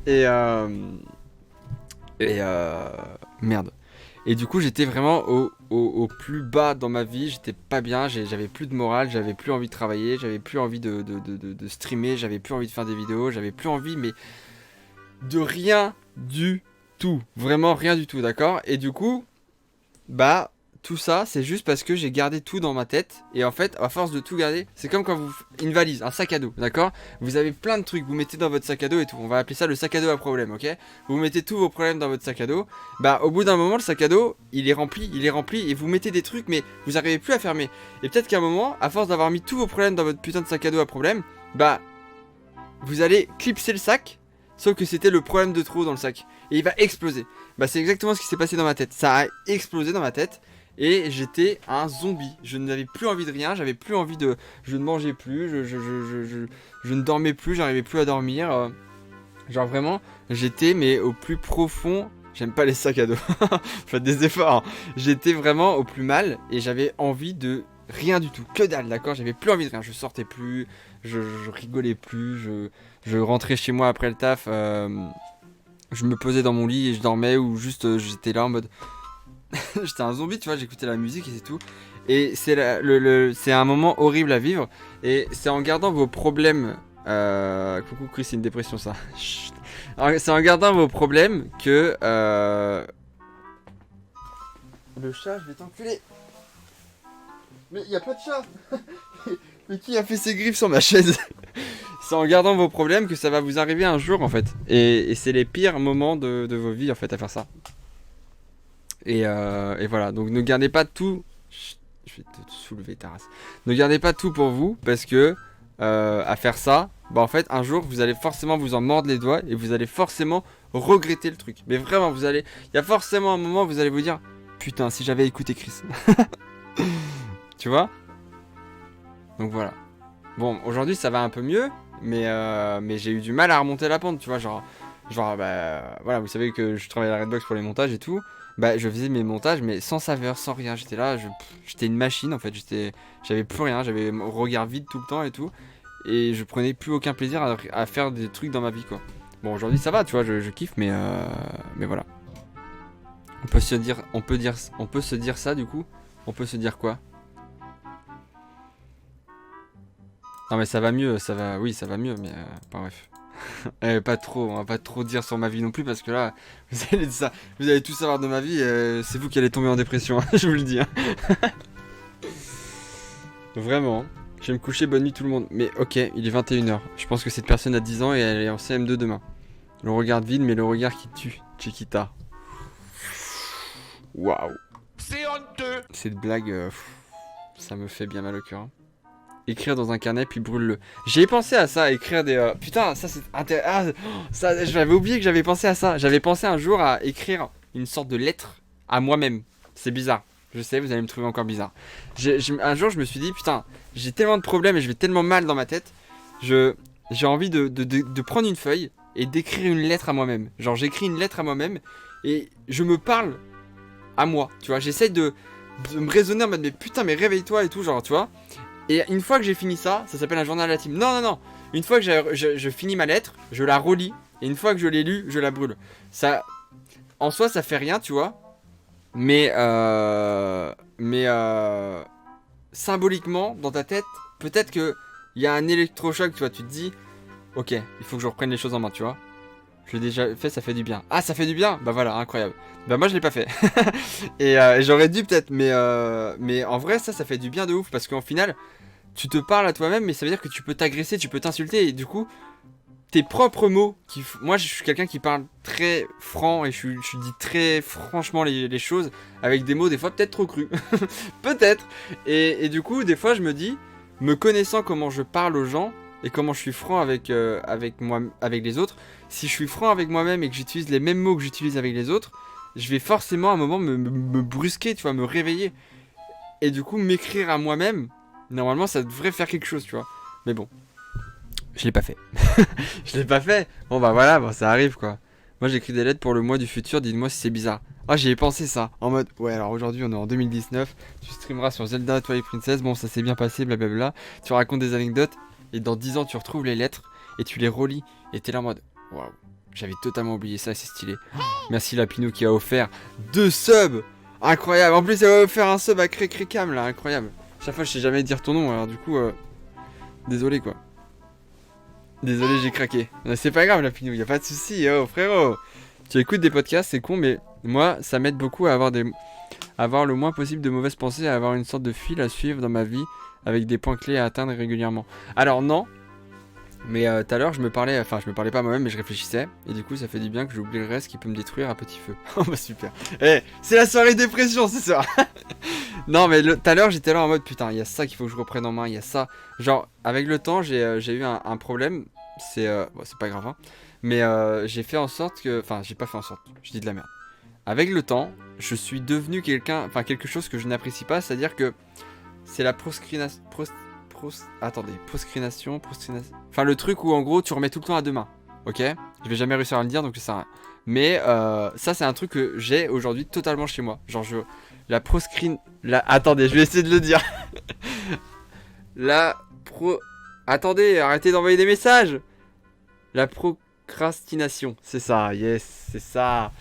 Et merde. Et du coup j'étais vraiment au plus bas dans ma vie, j'étais pas bien, j'avais plus de morale, j'avais plus envie de travailler, j'avais plus envie de streamer, j'avais plus envie de faire des vidéos, j'avais plus envie mais de rien du tout. Vraiment rien du tout, d'accord? Et du coup, bah... Tout ça, c'est juste parce que j'ai gardé tout dans ma tête. Et en fait, à force de tout garder, c'est comme quand vous... Une valise, un sac à dos, d'accord? Vous avez plein de trucs, vous mettez dans votre sac à dos et tout. On va appeler ça le sac à dos à problème, ok? Vous mettez tous vos problèmes dans votre sac à dos. Bah, au bout d'un moment, le sac à dos, il est rempli. Et vous mettez des trucs, mais vous n'arrivez plus à fermer. Et peut-être qu'à un moment, à force d'avoir mis tous vos problèmes dans votre putain de sac à dos à problème, bah, vous allez clipser le sac. Sauf que c'était le problème de trop dans le sac. Et il va exploser. Bah, c'est exactement ce qui s'est passé dans ma tête. Ça a explosé dans ma tête. Et j'étais un zombie. Je n'avais plus envie de rien. J'avais plus envie de... Je ne mangeais plus. Je ne dormais plus. J'arrivais plus à dormir. Genre vraiment, j'étais mais au plus profond. J'aime pas les sacs à dos. Faites des efforts. Hein. J'étais vraiment au plus mal et j'avais envie de rien du tout. Que dalle, d'accord. J'avais plus envie de rien. Je sortais plus, je rigolais plus, je rentrais chez moi après le taf. Je me posais dans mon lit et je dormais ou juste j'étais là en mode. J'étais un zombie, tu vois. J'écoutais la musique et c'est tout. Et c'est un moment horrible à vivre. Et c'est en gardant vos problèmes. Coucou Chris, c'est une dépression ça. Chut. C'est en gardant vos problèmes que le chat, je vais t'enculer. Mais y a pas de chat. Mais qui a fait ses griffes sur ma chaise? C'est en gardant vos problèmes que ça va vous arriver un jour en fait. Et c'est les pires moments de vos vies en fait à faire ça. Et voilà, donc ne gardez pas tout. Chut, je vais te soulever ta race. Ne gardez pas tout pour vous parce que à faire ça, bah en fait un jour vous allez forcément vous en mordre les doigts et vous allez forcément regretter le truc. Mais vraiment il y a forcément un moment où vous allez vous dire putain si j'avais écouté Chris. Tu vois? Donc voilà. Bon aujourd'hui ça va un peu mieux, mais j'ai eu du mal à remonter la pente, tu vois, genre bah voilà, vous savez que je travaille à la Redbox pour les montages et tout. Bah je faisais mes montages mais sans saveur, sans rien, j'étais là, j'étais une machine en fait, j'avais plus rien, j'avais mon regard vide tout le temps et tout. Et je prenais plus aucun plaisir à faire des trucs dans ma vie quoi. Bon aujourd'hui ça va, tu vois, je kiffe mais voilà. On peut se dire ça du coup. On peut se dire quoi? Non mais ça va mieux, oui ça va mieux mais enfin, bref. Pas trop, on va pas trop dire sur ma vie non plus parce que là vous allez tout savoir de ma vie, c'est vous qui allez tomber en dépression, je vous le dis. Hein. Vraiment. Je vais me coucher, bonne nuit tout le monde. Mais ok, il est 21h. Je pense que cette personne a 10 ans et elle est en CM2 demain. Le regard vide, mais le regard qui tue. Chiquita. Waouh. C'est honteux. Cette blague, ça me fait bien mal au cœur. Écrire dans un carnet puis brûle-le. J'ai pensé à ça, écrire des... Putain, ça c'est intéressant. Ah, j'avais oublié que j'avais pensé à ça. J'avais pensé un jour à écrire une sorte de lettre à moi-même. C'est bizarre. Je sais, vous allez me trouver encore bizarre. Un jour, je me suis dit, putain, j'ai tellement de problèmes et je vais tellement mal dans ma tête. J'ai envie de prendre une feuille et d'écrire une lettre à moi-même. Genre, j'écris une lettre à moi-même et je me parle à moi. Tu vois, j'essaye de me raisonner en mode, mais putain, mais réveille-toi et tout, genre, tu vois. Et une fois que j'ai fini ça s'appelle un journal intime. Non. Une fois que je finis ma lettre, je la relis. Et une fois que je l'ai lue, je la brûle. Ça, en soi, ça fait rien, tu vois. Mais symboliquement, dans ta tête, peut-être qu'il y a un électrochoc, tu vois, tu te dis, ok, il faut que je reprenne les choses en main, tu vois. Je l'ai déjà fait, ça fait du bien. Ah, ça fait du bien? Bah voilà, incroyable. Bah moi, je l'ai pas fait. et j'aurais dû peut-être, mais en vrai, ça fait du bien de ouf, parce qu'en final, tu te parles à toi-même, mais ça veut dire que tu peux t'agresser, tu peux t'insulter, et du coup... tes propres mots, moi je suis quelqu'un qui parle très franc et je dis très franchement les choses avec des mots des fois peut-être trop crus, peut-être, et du coup des fois je me dis, me connaissant comment je parle aux gens et comment je suis franc avec les autres, si je suis franc avec moi-même et que j'utilise les mêmes mots que j'utilise avec les autres, je vais forcément à un moment me brusquer, tu vois, me réveiller, et du coup m'écrire à moi-même, normalement ça devrait faire quelque chose, tu vois, mais bon. Je l'ai pas fait. Je l'ai pas fait. Bon bah voilà, bon, ça arrive quoi. Moi j'écris des lettres pour le mois du futur, dites-moi si c'est bizarre. Ah j'y ai pensé ça, en mode, ouais alors aujourd'hui on est en 2019, tu streameras sur Zelda Twilight Princess, bon ça s'est bien passé, blablabla. Tu racontes des anecdotes, et dans 10 ans tu retrouves les lettres, et tu les relis, et t'es là en mode, waouh, j'avais totalement oublié ça, c'est stylé. Merci Lapinou qui a offert 2 subs. Incroyable, en plus elle a offert un sub à Crécrécam là, incroyable. Chaque fois je sais jamais dire ton nom, alors du coup, désolé quoi. Désolé, j'ai craqué. C'est pas grave, Lapinou, y a pas de souci, oh frérot. Tu écoutes des podcasts, c'est con, mais moi, ça m'aide beaucoup à avoir le moins possible de mauvaises pensées, à avoir une sorte de fil à suivre dans ma vie, avec des points clés à atteindre régulièrement. Alors non, mais tout à l'heure, je me parlais pas à moi-même, mais je réfléchissais, et du coup, ça fait du bien que j'oublie le reste qui peut me détruire à petit feu. Oh bah super. Eh, c'est la soirée dépression, c'est ça. Non mais tout à l'heure j'étais là en mode putain il y a ça qu'il faut que je reprenne en main, il y a ça. Genre avec le temps j'ai eu un problème, c'est bon, c'est pas grave hein. Mais j'ai fait en sorte que... Enfin j'ai pas fait en sorte, je dis de la merde. Avec le temps je suis devenu quelque chose que je n'apprécie pas, c'est-à-dire que c'est la proscrination. Enfin le truc où en gros tu remets tout le temps à demain. ok? Je vais jamais réussir à le dire, donc ça sert à rien. Mais ça, c'est un truc que j'ai aujourd'hui totalement chez moi. Genre, la proscreen... Attendez, je vais essayer de le dire. La pro... Attendez, arrêtez d'envoyer des messages. La procrastination, c'est ça, yes, c'est ça.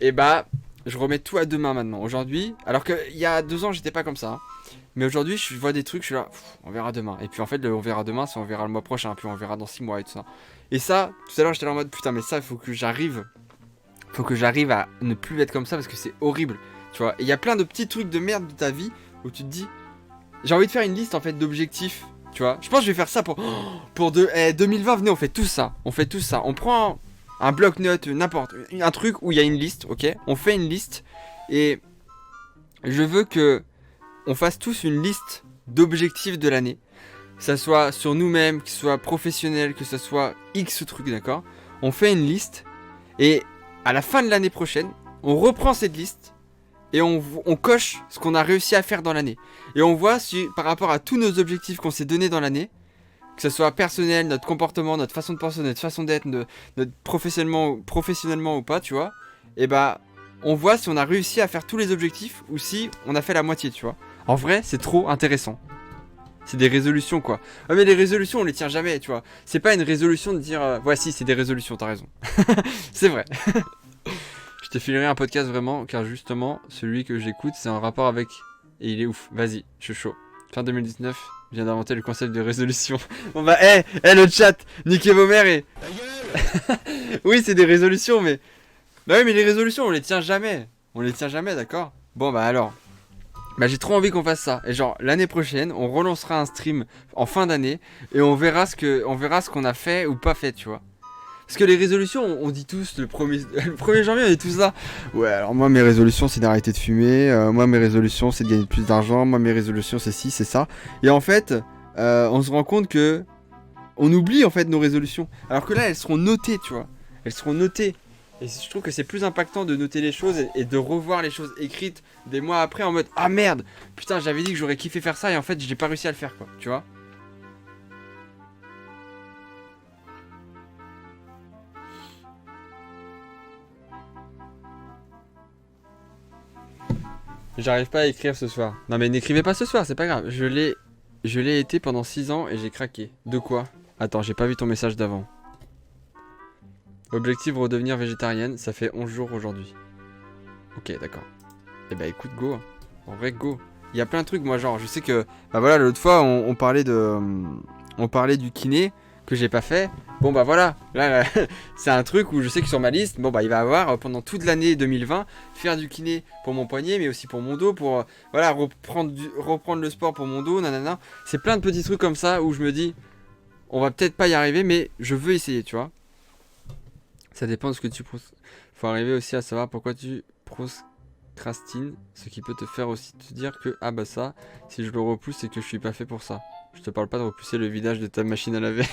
Et bah, je remets tout à demain maintenant. Aujourd'hui, alors qu'il y a 2 ans, j'étais pas comme ça. Hein. Mais aujourd'hui, je vois des trucs, je suis là, on verra demain. Et puis en fait, on verra demain, c'est on verra le mois prochain, puis on verra dans 6 mois et tout ça. Et ça, tout à l'heure, j'étais là en mode, putain, mais ça, il faut que j'arrive. Faut que j'arrive à ne plus être comme ça parce que c'est horrible. Tu vois, et il y a plein de petits trucs de merde de ta vie où tu te dis, j'ai envie de faire une liste en fait d'objectifs. Tu vois, je pense que je vais faire ça pour 2020, venez, on fait tout ça. On fait tout ça. On prend un bloc-notes, n'importe, un truc où il y a une liste, ok? On fait une liste et je veux que on fasse tous une liste d'objectifs de l'année. Que ça soit sur nous-mêmes, que ce soit professionnel, que ce soit X truc, d'accord? On fait une liste et à la fin de l'année prochaine, on reprend cette liste et on coche ce qu'on a réussi à faire dans l'année. Et on voit si par rapport à tous nos objectifs qu'on s'est donnés dans l'année, que ce soit personnel, notre comportement, notre façon de penser, notre façon d'être, notre professionnellement ou pas, tu vois, et bah on voit si on a réussi à faire tous les objectifs ou si on a fait la moitié, tu vois. En vrai, c'est trop intéressant. C'est des résolutions quoi. Ouais, mais les résolutions on les tient jamais, tu vois. C'est pas une résolution de dire ouais si c'est des résolutions, t'as raison. C'est vrai. Je te filerai un podcast vraiment car justement celui que j'écoute c'est en rapport avec et il est ouf. Vas-y, je suis chaud. Fin 2019, je viens d'inventer le concept de résolution. Bon bah le chat, niquez vos mères et ta gueule. Oui, c'est des résolutions mais bah oui mais les résolutions on les tient jamais. On les tient jamais, d'accord? Bon bah alors bah j'ai trop envie qu'on fasse ça. Et genre l'année prochaine, on relancera un stream en fin d'année et on verra ce qu'on a fait ou pas fait, tu vois. Parce que les résolutions, on dit tous le 1er janvier, on est tous là. Ouais, alors moi mes résolutions c'est d'arrêter de fumer, moi mes résolutions c'est de gagner plus d'argent, moi mes résolutions c'est ci, c'est ça. Et en fait, on se rend compte que on oublie en fait nos résolutions. Alors que là elles seront notées, tu vois. Elles seront notées. Et je trouve que c'est plus impactant de noter les choses et de revoir les choses écrites des mois après en mode ah merde, putain j'avais dit que j'aurais kiffé faire ça et en fait j'ai pas réussi à le faire quoi, tu vois. J'arrive pas à écrire ce soir. Non mais n'écrivez pas ce soir, c'est pas grave. Je l'ai été pendant 6 ans et j'ai craqué. De quoi? Attends, j'ai pas vu ton message d'avant. Objectif redevenir végétarienne, ça fait 11 jours aujourd'hui. Ok, d'accord. Eh bah écoute, go. En vrai, go. Il y a plein de trucs, moi genre, je sais que... Bah voilà, l'autre fois, on parlait de... On parlait du kiné que j'ai pas fait. Bon bah voilà, là c'est un truc où je sais que sur ma liste, bon bah il va avoir pendant toute l'année 2020 faire du kiné pour mon poignet mais aussi pour mon dos, pour voilà reprendre le sport pour mon dos, nanana. C'est plein de petits trucs comme ça où je me dis on va peut-être pas y arriver mais je veux essayer, tu vois. Ça dépend de ce que tu faut arriver aussi à savoir pourquoi tu procrastines, ce qui peut te faire aussi te dire que ah bah ça, si je le repousse c'est que je suis pas fait pour ça. Je te parle pas de repousser le vidage de ta machine à laver.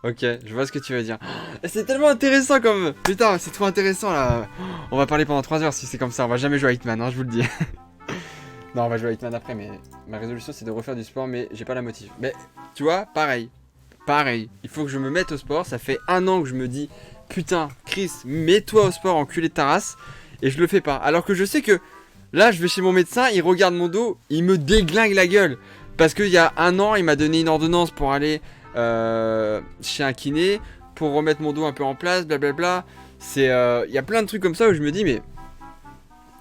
Ok, je vois ce que tu veux dire. C'est tellement intéressant comme... Putain, c'est trop intéressant là. On va parler pendant 3 heures si c'est comme ça. On va jamais jouer à Hitman, hein, je vous le dis. Non, on va jouer à Hitman après, mais ma résolution c'est de refaire du sport, mais j'ai pas la motive. Mais tu vois, pareil. Pareil. Il faut que je me mette au sport. Ça fait 1 an que je me dis, putain, Chris, mets-toi au sport, enculé de ta race. Et je le fais pas. Alors que je sais que là, je vais chez mon médecin, il regarde mon dos, il me déglingue la gueule. Parce qu'il y a 1 an, il m'a donné une ordonnance pour aller chez un kiné, pour remettre mon dos un peu en place, blablabla. C'est, y a plein de trucs comme ça où je me dis, mais...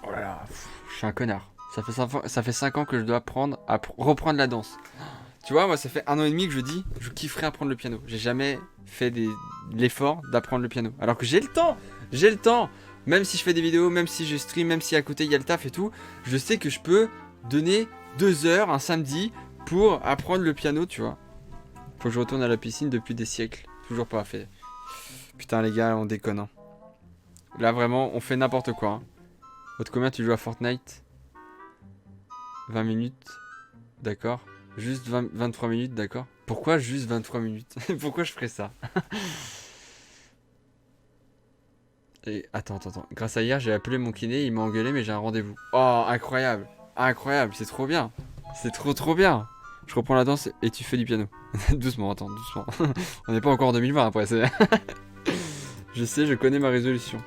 Oh là là, je suis un connard. Ça fait 5 ans que je dois apprendre à reprendre la danse. Tu vois, moi ça fait 1 an et demi que je dis, je kifferais apprendre le piano. J'ai jamais fait l'effort d'apprendre le piano. Alors que j'ai le temps. Même si je fais des vidéos, même si je stream, même si à côté il y a le taf et tout, je sais que je peux donner 2 heures un samedi pour apprendre le piano, tu vois. Faut que je retourne à la piscine depuis des siècles. Toujours pas fait. Putain les gars, on déconne. Hein. Là vraiment, on fait n'importe quoi. Hein. Autre combien tu joues à Fortnite? 20 minutes. D'accord. Juste 23 minutes, d'accord. Pourquoi juste 23 minutes? Pourquoi je ferais ça? Et attends. Grâce à hier, j'ai appelé mon kiné, il m'a engueulé, mais j'ai un rendez-vous. Oh, incroyable. Incroyable, c'est trop bien. C'est trop bien. Je reprends la danse et tu fais du piano. Doucement, attends, doucement. On n'est pas encore en 2020 après, c'est... Je sais, je connais ma résolution.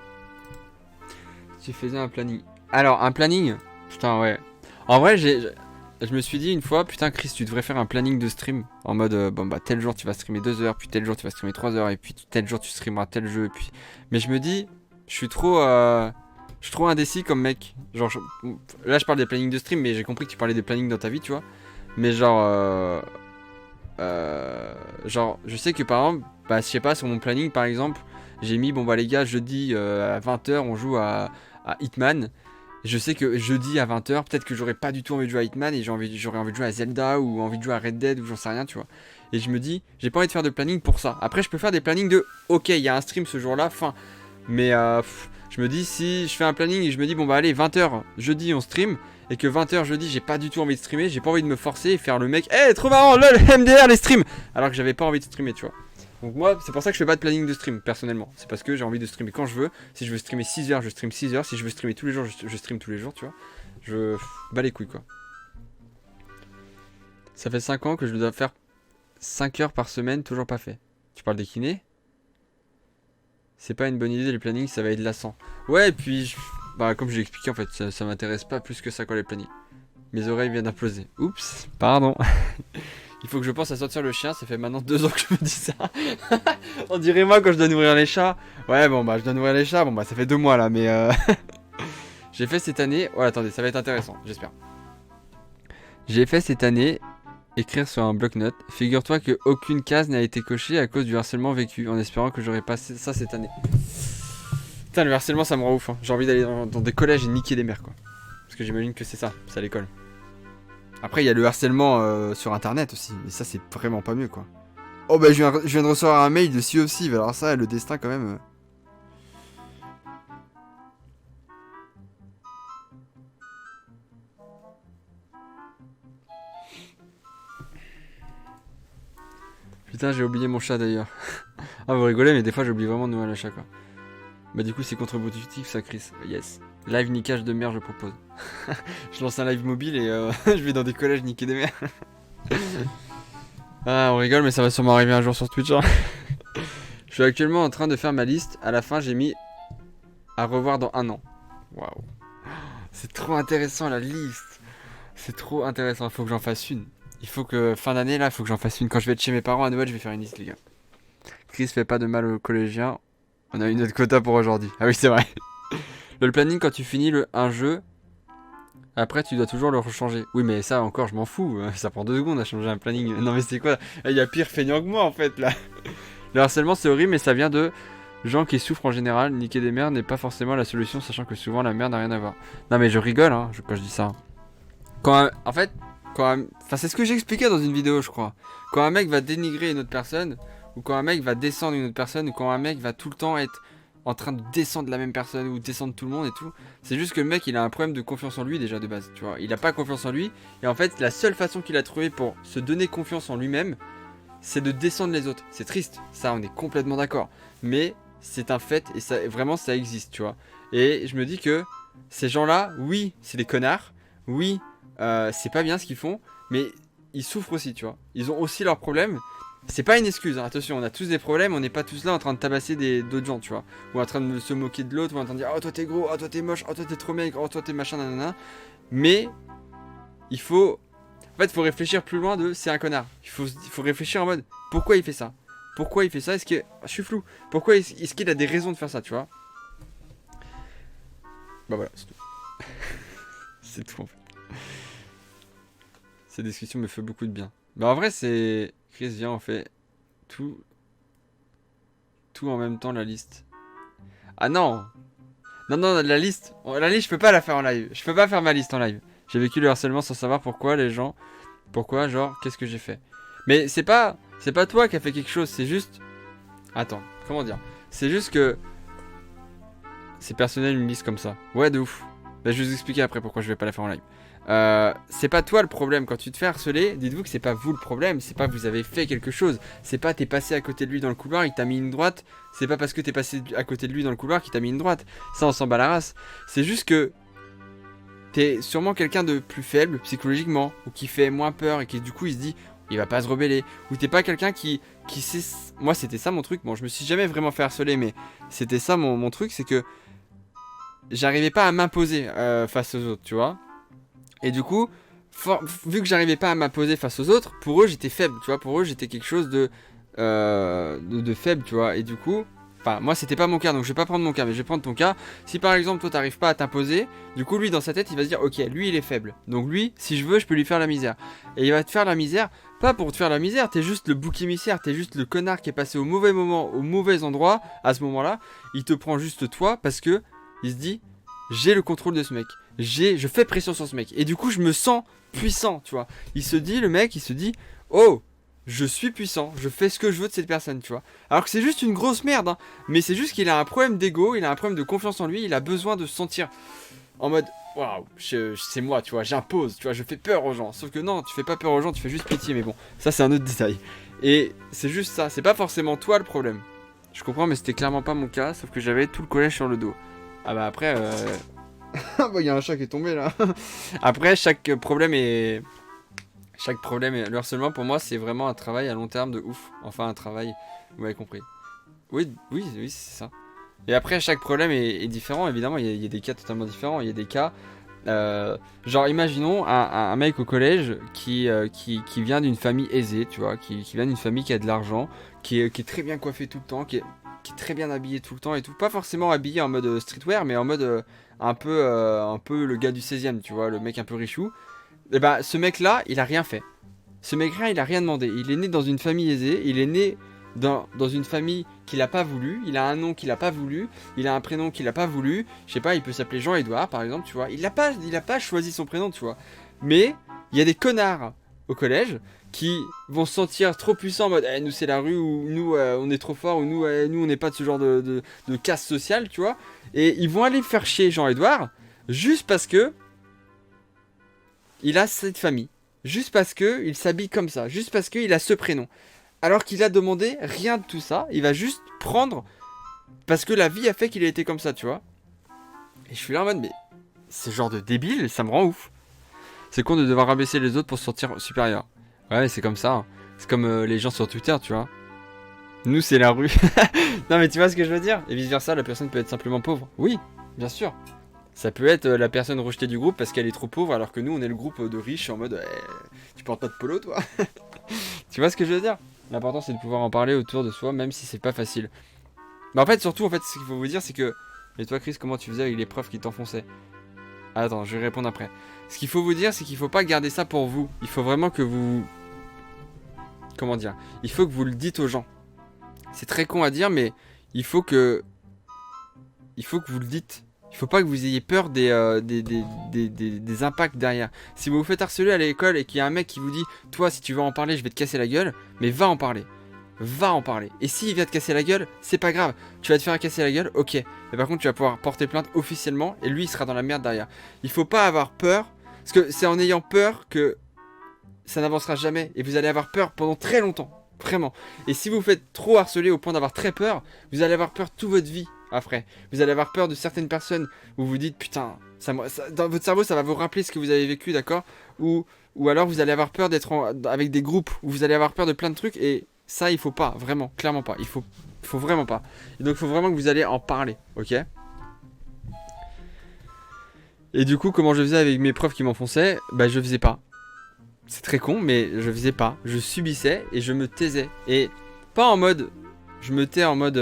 Tu faisais un planning. Alors, un planning? Putain, ouais. En vrai, je me suis dit une fois, putain Chris, tu devrais faire un planning de stream. En mode, bon bah tel jour tu vas streamer 2 heures, puis tel jour tu vas streamer 3 heures, et puis tel jour tu streameras tel jeu, et puis... Mais je me dis, je suis trop indécis comme mec. Genre, là je parle des plannings de stream, mais j'ai compris que tu parlais des plannings dans ta vie, tu vois. Mais genre, je sais que par exemple, bah je sais pas, sur mon planning par exemple, j'ai mis, bon bah les gars, jeudi à 20 h on joue à Hitman. Je sais que jeudi à 20 h, peut-être que j'aurais pas du tout envie de jouer à Hitman et j'aurais envie de jouer à Zelda ou envie de jouer à Red Dead ou j'en sais rien, tu vois. Et je me dis, j'ai pas envie de faire de planning pour ça. Après, je peux faire des plannings de, ok, il y a un stream ce jour-là, fin. Mais je me dis, si je fais un planning et je me dis, bon bah allez, 20 h jeudi on stream, et que 20 h jeudi j'ai pas du tout envie de streamer, j'ai pas envie de me forcer et faire le mec, hey, trop marrant, lol, MDR les streams, alors que j'avais pas envie de streamer, tu vois. Donc moi, c'est pour ça que je fais pas de planning de stream, personnellement. C'est parce que j'ai envie de streamer quand je veux. Si je veux streamer 6 heures, je stream 6 heures. Si je veux streamer tous les jours, je stream tous les jours, tu vois. Je bats les couilles, quoi. Ça fait 5 ans que je dois faire 5 heures par semaine, toujours pas fait. Tu parles des kinés? C'est pas une bonne idée, les plannings, ça va être lassant. Ouais, et puis, bah, comme je l'ai expliqué, en fait, ça m'intéresse pas plus que ça, quoi, les plannings. Mes oreilles viennent d'imploser. Oups, pardon. Il faut que je pense à sortir le chien, ça fait maintenant 2 ans que je me dis ça. On dirait moi quand je dois nourrir les chats. Ouais, bon bah je dois nourrir les chats, bon bah ça fait 2 mois là, mais j'ai fait cette année... Ouais, attendez, ça va être intéressant, j'espère. J'ai fait cette année écrire sur un bloc-notes. Figure-toi que aucune case n'a été cochée à cause du harcèlement vécu, en espérant que j'aurais passé ça cette année. Putain, le harcèlement ça me rend ouf, hein. J'ai envie d'aller dans des collèges et niquer des mères, quoi. Parce que j'imagine que c'est ça à l'école. Après, il y a le harcèlement sur internet aussi, mais ça, c'est vraiment pas mieux, quoi. Oh, bah, je viens de recevoir un mail de Sea of Thieves, alors ça, le destin, quand même. Putain, j'ai oublié mon chat d'ailleurs. Ah, vous rigolez, mais des fois, j'oublie vraiment de nourrir le chat, quoi. Bah, du coup, c'est contre-productif, ça, Chris. Yes. Live niquage de merde, je propose. Je lance un live mobile et je vais dans des collèges niquer des mères. Ah, on rigole, mais ça va sûrement arriver un jour sur Twitch, hein. Je suis actuellement en train de faire ma liste. À la fin, j'ai mis à revoir dans 1 an. Waouh. C'est trop intéressant, la liste. C'est trop intéressant. Il faut que j'en fasse une. Il faut que, fin d'année, là, il faut que j'en fasse une. Quand je vais être chez mes parents à Noël, je vais faire une liste, les gars. Chris fait pas de mal aux collégiens. On a une autre quota pour aujourd'hui. Ah oui, c'est vrai. Le planning, quand tu finis un jeu, après, tu dois toujours le rechanger. Oui, mais ça, encore, je m'en fous. Ça prend 2 secondes à changer un planning. Non, mais c'est quoi? Il y a pire feignant que moi, en fait, là. Le harcèlement, c'est horrible, mais ça vient de gens qui souffrent en général. Niquer des mères n'est pas forcément la solution, sachant que souvent, la merde n'a rien à voir. Non, mais je rigole, hein, quand je dis ça. En fait, enfin, c'est ce que j'ai expliqué dans une vidéo, je crois. Quand un mec va dénigrer une autre personne, ou quand un mec va descendre une autre personne, ou quand un mec va tout le temps être en train de descendre la même personne ou descendre tout le monde et tout. C'est juste que le mec il a un problème de confiance en lui déjà de base, tu vois. Il a pas confiance en lui et en fait la seule façon qu'il a trouvé pour se donner confiance en lui-même, c'est de descendre les autres. C'est triste, ça on est complètement d'accord. Mais c'est un fait et ça vraiment ça existe, tu vois. Et je me dis que ces gens-là, oui, c'est des connards, oui, c'est pas bien ce qu'ils font, mais ils souffrent aussi, tu vois. Ils ont aussi leurs problèmes. C'est pas une excuse, hein. Attention, on a tous des problèmes, on n'est pas tous là en train de tabasser d'autres gens, tu vois. Ou en train de se moquer de l'autre, ou en train de dire oh toi t'es gros, oh toi t'es moche, oh toi t'es trop maigre, oh toi t'es machin, nanana. Mais il faut. En fait, il faut réfléchir plus loin de c'est un connard. Il faut réfléchir en mode pourquoi il fait ça? Pourquoi il fait ça? Est-ce que. Je suis flou. Pourquoi est-ce qu'il a des raisons de faire ça, tu vois? Bah voilà, c'est tout. C'est tout en fait. Cette discussion me fait beaucoup de bien. Mais en vrai, c'est. Chris, viens, on fait tout en même temps la liste. Ah non! Non, la liste, je peux pas la faire en live. Je peux pas faire ma liste en live. J'ai vécu le harcèlement sans savoir pourquoi les gens. Pourquoi, genre, qu'est-ce que j'ai fait? Mais c'est pas toi qui as fait quelque chose, c'est juste. Attends, comment dire? C'est juste que. C'est personnel une liste comme ça. Ouais, de ouf. Bah, je vais vous expliquer après pourquoi je vais pas la faire en live. C'est pas toi le problème quand tu te fais harceler. Dites-vous que c'est pas vous le problème, c'est pas vous avez fait quelque chose, c'est pas t'es passé à côté de lui dans le couloir, il t'a mis une droite, c'est pas parce que t'es passé à côté de lui dans le couloir qu'il t'a mis une droite. Ça on s'en bat la race. C'est juste que t'es sûrement quelqu'un de plus faible psychologiquement, ou qui fait moins peur, et qui du coup il se dit, il va pas se rebeller. Ou t'es pas quelqu'un qui sait... Moi c'était ça mon truc, bon je me suis jamais vraiment fait harceler, mais c'était ça mon truc, c'est que j'arrivais pas à m'imposer face aux autres, tu vois. Et du coup, vu que j'arrivais pas à m'imposer face aux autres, pour eux j'étais faible, tu vois. Pour eux j'étais quelque chose de faible, tu vois. Et du coup, enfin moi c'était pas mon cas, donc je vais pas prendre mon cas, mais je vais prendre ton cas. Si par exemple toi t'arrives pas à t'imposer, du coup lui dans sa tête il va se dire ok, lui il est faible, donc lui si je veux je peux lui faire la misère. Et il va te faire la misère, pas pour te faire la misère, t'es juste le bouc émissaire, t'es juste le connard qui est passé au mauvais moment, au mauvais endroit, à ce moment-là. Il te prend juste toi parce que il se dit j'ai le contrôle de ce mec, je fais pression sur ce mec, et du coup je me sens puissant, tu vois. Il se dit, le mec il se dit oh, je suis puissant, je fais ce que je veux de cette personne, tu vois. Alors que c'est juste une grosse merde, hein. Mais c'est juste qu'il a un problème d'ego, il a un problème de confiance en lui, il a besoin de se sentir en mode waouh, c'est moi, tu vois, j'impose, tu vois, je fais peur aux gens. Sauf que non, tu fais pas peur aux gens, tu fais juste pitié, mais bon, ça c'est un autre détail. Et c'est juste ça, c'est pas forcément toi le problème. Je comprends, mais c'était clairement pas mon cas, sauf que j'avais tout le collège sur le dos. Ah bah après, ah bah y a un chat qui est tombé là. Après, chaque problème, et le harcèlement pour moi c'est vraiment un travail à long terme de ouf. Enfin un travail, vous m'avez compris. Oui, c'est ça. Et après chaque problème est différent, évidemment, il y a des cas totalement différents. Il y a des cas, genre imaginons un mec au collège qui vient d'une famille aisée, tu vois, qui vient d'une famille qui a de l'argent, qui est très bien coiffé tout le temps, qui est très bien habillé tout le temps et tout. Pas forcément habillé en mode streetwear, mais en mode un peu le gars du 16ème, tu vois, le mec un peu richou. Et bah ce mec là il a rien fait. Ce mec là il a rien demandé. Il est né dans une famille aisée, il est né dans une famille qu'il a pas voulu, il a un nom qu'il a pas voulu, il a un prénom qu'il a pas voulu. Je sais pas, il peut s'appeler Jean-Edouard par exemple, tu vois. Il a pas choisi son prénom, tu vois. Mais il y a des connards au collège qui vont se sentir trop puissants en mode nous c'est la rue, ou nous on est trop fort, ou nous on n'est pas de ce genre de caste sociale, tu vois. Et ils vont aller faire chier Jean-Edouard juste parce que il a cette famille, juste parce que il s'habille comme ça, juste parce qu'il a ce prénom. Alors qu'il a demandé rien de tout ça, il va juste prendre parce que la vie a fait qu'il a été comme ça, tu vois. Et je suis là en mode, mais ce genre de débile, ça me rend ouf. C'est con de devoir rabaisser les autres pour se sentir supérieur. Ouais, c'est comme ça, hein. C'est comme les gens sur Twitter, tu vois. Nous, c'est la rue. Non, mais tu vois ce que je veux dire. Et vice versa, la personne peut être simplement pauvre. Oui, bien sûr. Ça peut être la personne rejetée du groupe parce qu'elle est trop pauvre, alors que nous on est le groupe de riches en mode tu portes pas de polo toi. Tu vois ce que je veux dire? L'important c'est de pouvoir en parler autour de soi, même si c'est pas facile. Mais en fait surtout ce qu'il faut vous dire c'est que... Et toi Chris, comment tu faisais avec les profs qui t'enfonçaient? Attends, je vais répondre après. Ce qu'il faut vous dire c'est qu'il faut pas garder ça pour vous. Il faut vraiment que vous... Comment dire? Il faut que vous le dites aux gens. C'est très con à dire, mais il faut que vous le dites. Il faut pas que vous ayez peur des impacts derrière. Si vous vous faites harceler à l'école et qu'il y a un mec qui vous dit « Toi, si tu veux en parler, je vais te casser la gueule », mais va en parler. Va en parler. Et s'il vient te casser la gueule, c'est pas grave. Tu vas te faire casser la gueule, ok. Mais par contre, tu vas pouvoir porter plainte officiellement et lui, il sera dans la merde derrière. Il faut pas avoir peur, parce que c'est en ayant peur que ça n'avancera jamais. Et vous allez avoir peur pendant très longtemps. Vraiment. Et si vous vous faites trop harceler au point d'avoir très peur, vous allez avoir peur toute votre vie. Après, vous allez avoir peur de certaines personnes où vous dites putain, dans votre cerveau ça va vous rappeler ce que vous avez vécu, d'accord, ou alors vous allez avoir peur d'être avec des groupes où vous allez avoir peur de plein de trucs, et ça il faut pas, vraiment, clairement pas, il faut vraiment pas. Et donc il faut vraiment que vous allez en parler, ok. Et du coup comment je faisais avec mes profs qui m'enfonçaient? Bah je faisais pas. C'est très con mais je faisais pas, je subissais et je me taisais. Et pas en mode, je me tais en mode...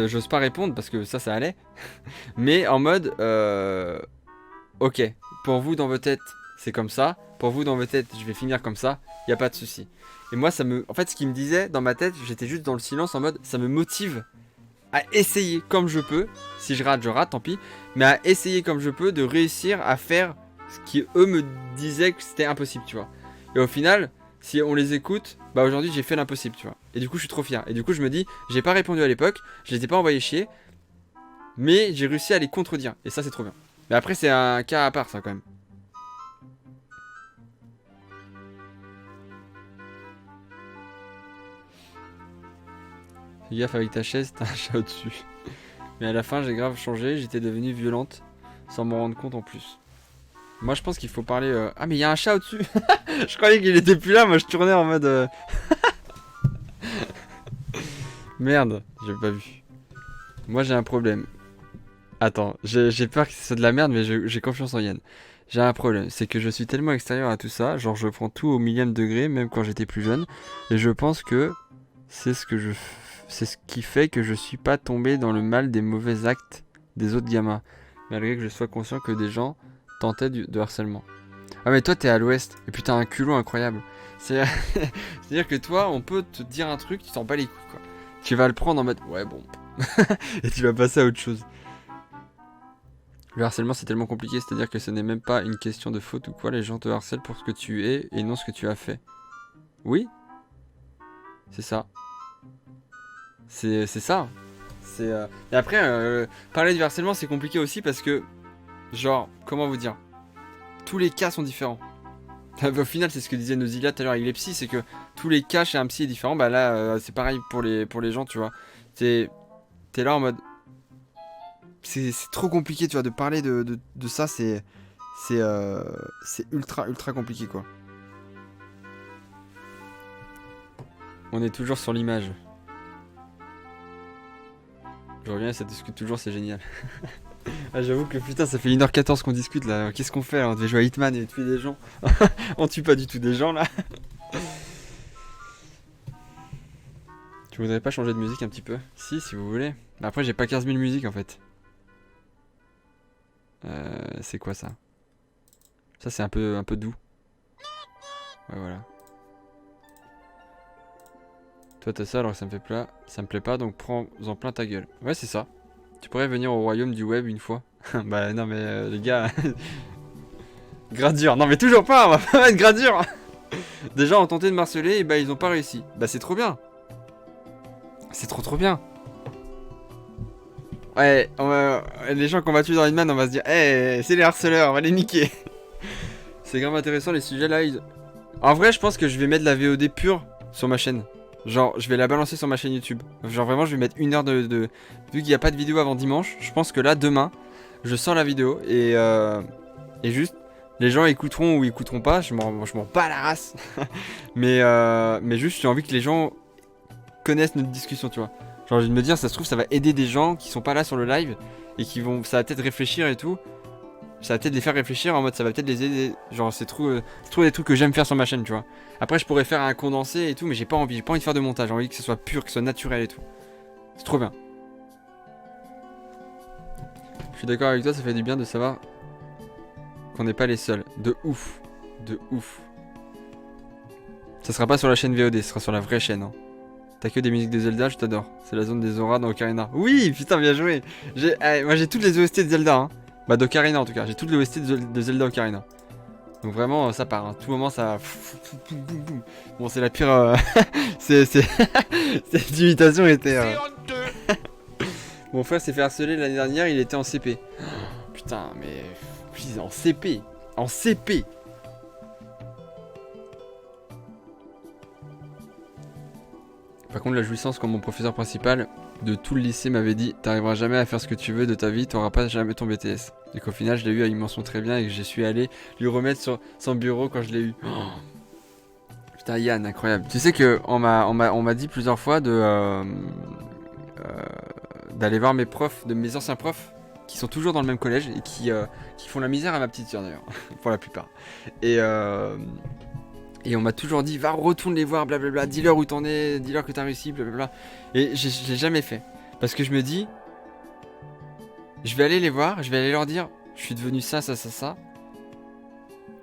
j'ose pas répondre parce que ça allait. Mais en mode ok, pour vous dans votre tête c'est comme ça, pour vous dans votre tête je vais finir comme ça, y a pas de souci. Et moi en fait ce qui me disait dans ma tête, j'étais juste dans le silence en mode ça me motive à essayer comme je peux. Si je rate, tant pis. Mais à essayer comme je peux de réussir à faire ce qui eux me disaient que c'était impossible, tu vois. Et au final, si on les écoute, bah aujourd'hui j'ai fait l'impossible, tu vois. Et du coup je suis trop fier. Et du coup je me dis, j'ai pas répondu à l'époque, je les ai pas envoyés chier, mais j'ai réussi à les contredire. Et ça c'est trop bien. Mais après c'est un cas à part ça quand même. Fais gaffe avec ta chaise, t'as un chat au-dessus. Mais à la fin j'ai grave changé, j'étais devenue violente. sans m'en rendre compte en plus. Moi je pense qu'il faut parler... Ah mais il y a un chat au-dessus. Je croyais qu'il était plus là, moi je tournais en mode... Merde, j'ai pas vu. Moi j'ai un problème. Attends, j'ai peur que ce soit de la merde, mais j'ai confiance en Yann. J'ai un problème, c'est que je suis tellement extérieur à tout ça, genre je prends tout au millième degré, même quand j'étais plus jeune, et je pense que c'est ce qui fait que je suis pas tombé dans le mal des mauvais actes des autres gamins, malgré que je sois conscient que des gens tentaient de harcèlement. Ah mais toi t'es à l'ouest, et puis t'as un culot incroyable. C'est-à-dire que toi, on peut te dire un truc, tu t'en bats les couilles quoi. Tu vas le prendre en mode ouais bon, et tu vas passer à autre chose. Le harcèlement c'est tellement compliqué, c'est-à-dire que ce n'est même pas une question de faute ou quoi, les gens te harcèlent pour ce que tu es et non ce que tu as fait. Oui, c'est ça. C'est ça. Et après, parler du harcèlement c'est compliqué aussi parce que, genre, comment vous dire, tous les cas sont différents. Au final, c'est ce que disait Nozilla tout à l'heure avec les psys, c'est que tous les cas chez un psy est différent. Bah là, c'est pareil pour les gens, tu vois. T'es là en mode... C'est trop compliqué, tu vois, de parler de ça, c'est ultra compliqué, quoi. On est toujours sur l'image. Je reviens et ça discute toujours, c'est génial. Ah, j'avoue que putain, ça fait 1h14 qu'on discute là. Qu'est-ce qu'on fait? On devait jouer à Hitman et tuer des gens. On tue pas du tout des gens là. Tu voudrais pas changer de musique un petit peu? Si vous voulez. Mais après, j'ai pas 15 000 musiques en fait. C'est quoi ça? Ça, c'est un peu doux. Ouais, voilà. Toi, t'as ça alors que ça me plaît pas, donc prends-en plein ta gueule. Ouais, c'est ça. Tu pourrais venir au royaume du web une fois. Bah non mais les gars... Gradure. Non mais toujours pas, on va pas mettre gradure. Des gens ont tenté de marceler et bah ils ont pas réussi. Bah c'est trop bien. C'est trop bien. Ouais, les gens qu'on va tuer dans Hitman, on va se dire, hey, c'est les harceleurs, on va les niquer. C'est grave intéressant les sujets là. En vrai, je pense que je vais mettre la VOD pure sur ma chaîne. Genre, je vais la balancer sur ma chaîne YouTube. Genre, vraiment, je vais mettre 1 heure de... Vu qu'il n'y a pas de vidéo avant dimanche, je pense que là, demain, je sors la vidéo et juste, les gens écouteront ou écouteront pas, je m'en bats la race. mais juste, j'ai envie que les gens connaissent notre discussion, tu vois. Genre, j'ai envie de me dire, ça se trouve, ça va aider des gens qui sont pas là sur le live et qui vont... Ça va peut-être réfléchir et tout. Ça va peut-être les faire réfléchir en mode ça va peut-être les aider. Genre c'est trop des trucs que j'aime faire sur ma chaîne, tu vois. Après je pourrais faire un condensé et tout, mais j'ai pas envie de faire de montage, j'ai envie que ce soit pur, que ce soit naturel et tout. C'est trop bien. Je suis d'accord avec toi, ça fait du bien de savoir qu'on n'est pas les seuls. De ouf. De ouf. Ça sera pas sur la chaîne VOD, ça sera sur la vraie chaîne. Hein. T'as que des musiques de Zelda, je t'adore. C'est la zone des auras dans Ocarina. Oui, putain, bien joué. Moi j'ai toutes les OST de Zelda, hein. Bah d'Ocarina en tout cas, j'ai toutes les OST de Zelda Ocarina. Donc vraiment ça part, hein. Tout moment ça... Bon c'est la pire... Cette imitation était... Mon frère s'est fait harceler l'année dernière, il était en CP. Putain mais... En CP. En CP. Par contre la jouissance comme mon professeur principal de tout le lycée m'avait dit t'arriveras jamais à faire ce que tu veux de ta vie, t'auras pas jamais ton BTS. Et qu'au final je l'ai eu à une mention très bien et que je suis allé lui remettre sur son bureau quand je l'ai eu. Oh. Putain Yann, incroyable. Tu sais que on m'a dit plusieurs fois d'aller voir mes profs, de mes anciens profs qui sont toujours dans le même collège et qui font la misère à ma petite sœur d'ailleurs, pour la plupart. Et on m'a toujours dit, va retourne les voir, blablabla, dis-leur où t'en es, dis-leur que t'as réussi, blablabla. Et je l'ai jamais fait. Parce que je me dis, je vais aller les voir, je vais aller leur dire, je suis devenu ça.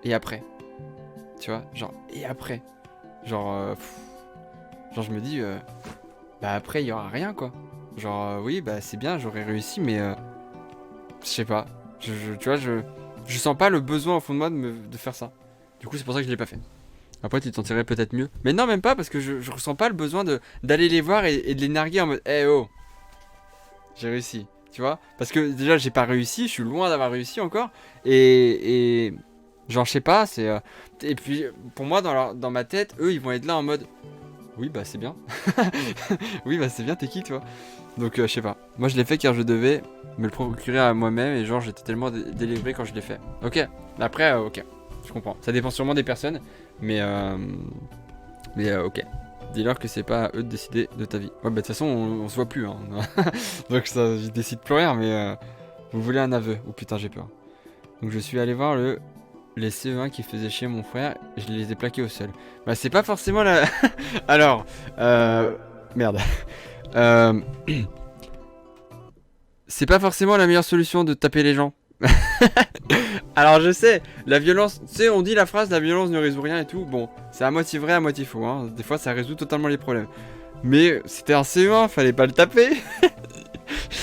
Et après. Tu vois, genre, et après. Genre je me dis, bah après il y aura rien quoi. Genre, oui, bah c'est bien, j'aurais réussi, mais je sais pas. Tu vois, je sens pas le besoin au fond de moi de faire ça. Du coup, c'est pour ça que je l'ai pas fait. Après, tu t'en tirerais peut-être mieux. Mais non, même pas, parce que je ressens pas le besoin d'aller les voir et de les narguer en mode hey, oh, j'ai réussi. Tu vois? Parce que déjà, j'ai pas réussi, je suis loin d'avoir réussi encore. Et genre, je sais pas, c'est. Et puis, pour moi, dans ma tête, eux, ils vont être là en mode Oui, bah c'est bien. Oui, bah c'est bien, t'es qui toi? Donc je sais pas. Moi je l'ai fait car je devais me le procurer à moi-même et genre j'étais tellement délivré quand je l'ai fait. Ok, après ok, je comprends. Ça dépend sûrement des personnes, mais ok. Dis-leur que c'est pas à eux de décider de ta vie. Ouais, bah de toute façon on se voit plus, hein. Donc ça, je décide plus rien, mais vous voulez un aveu? Oh putain, j'ai peur. Donc je suis allé voir les CE1 qui faisaient chier mon frère, et je les ai plaqués au sol. Bah c'est pas forcément la... Alors, merde. Euh, c'est pas forcément la meilleure solution de taper les gens. Alors je sais, la violence, tu sais, on dit la phrase la violence ne résout rien et tout. Bon, c'est à moitié vrai, à moitié faux, hein. Des fois ça résout totalement les problèmes. Mais c'était un CE1, fallait pas le taper.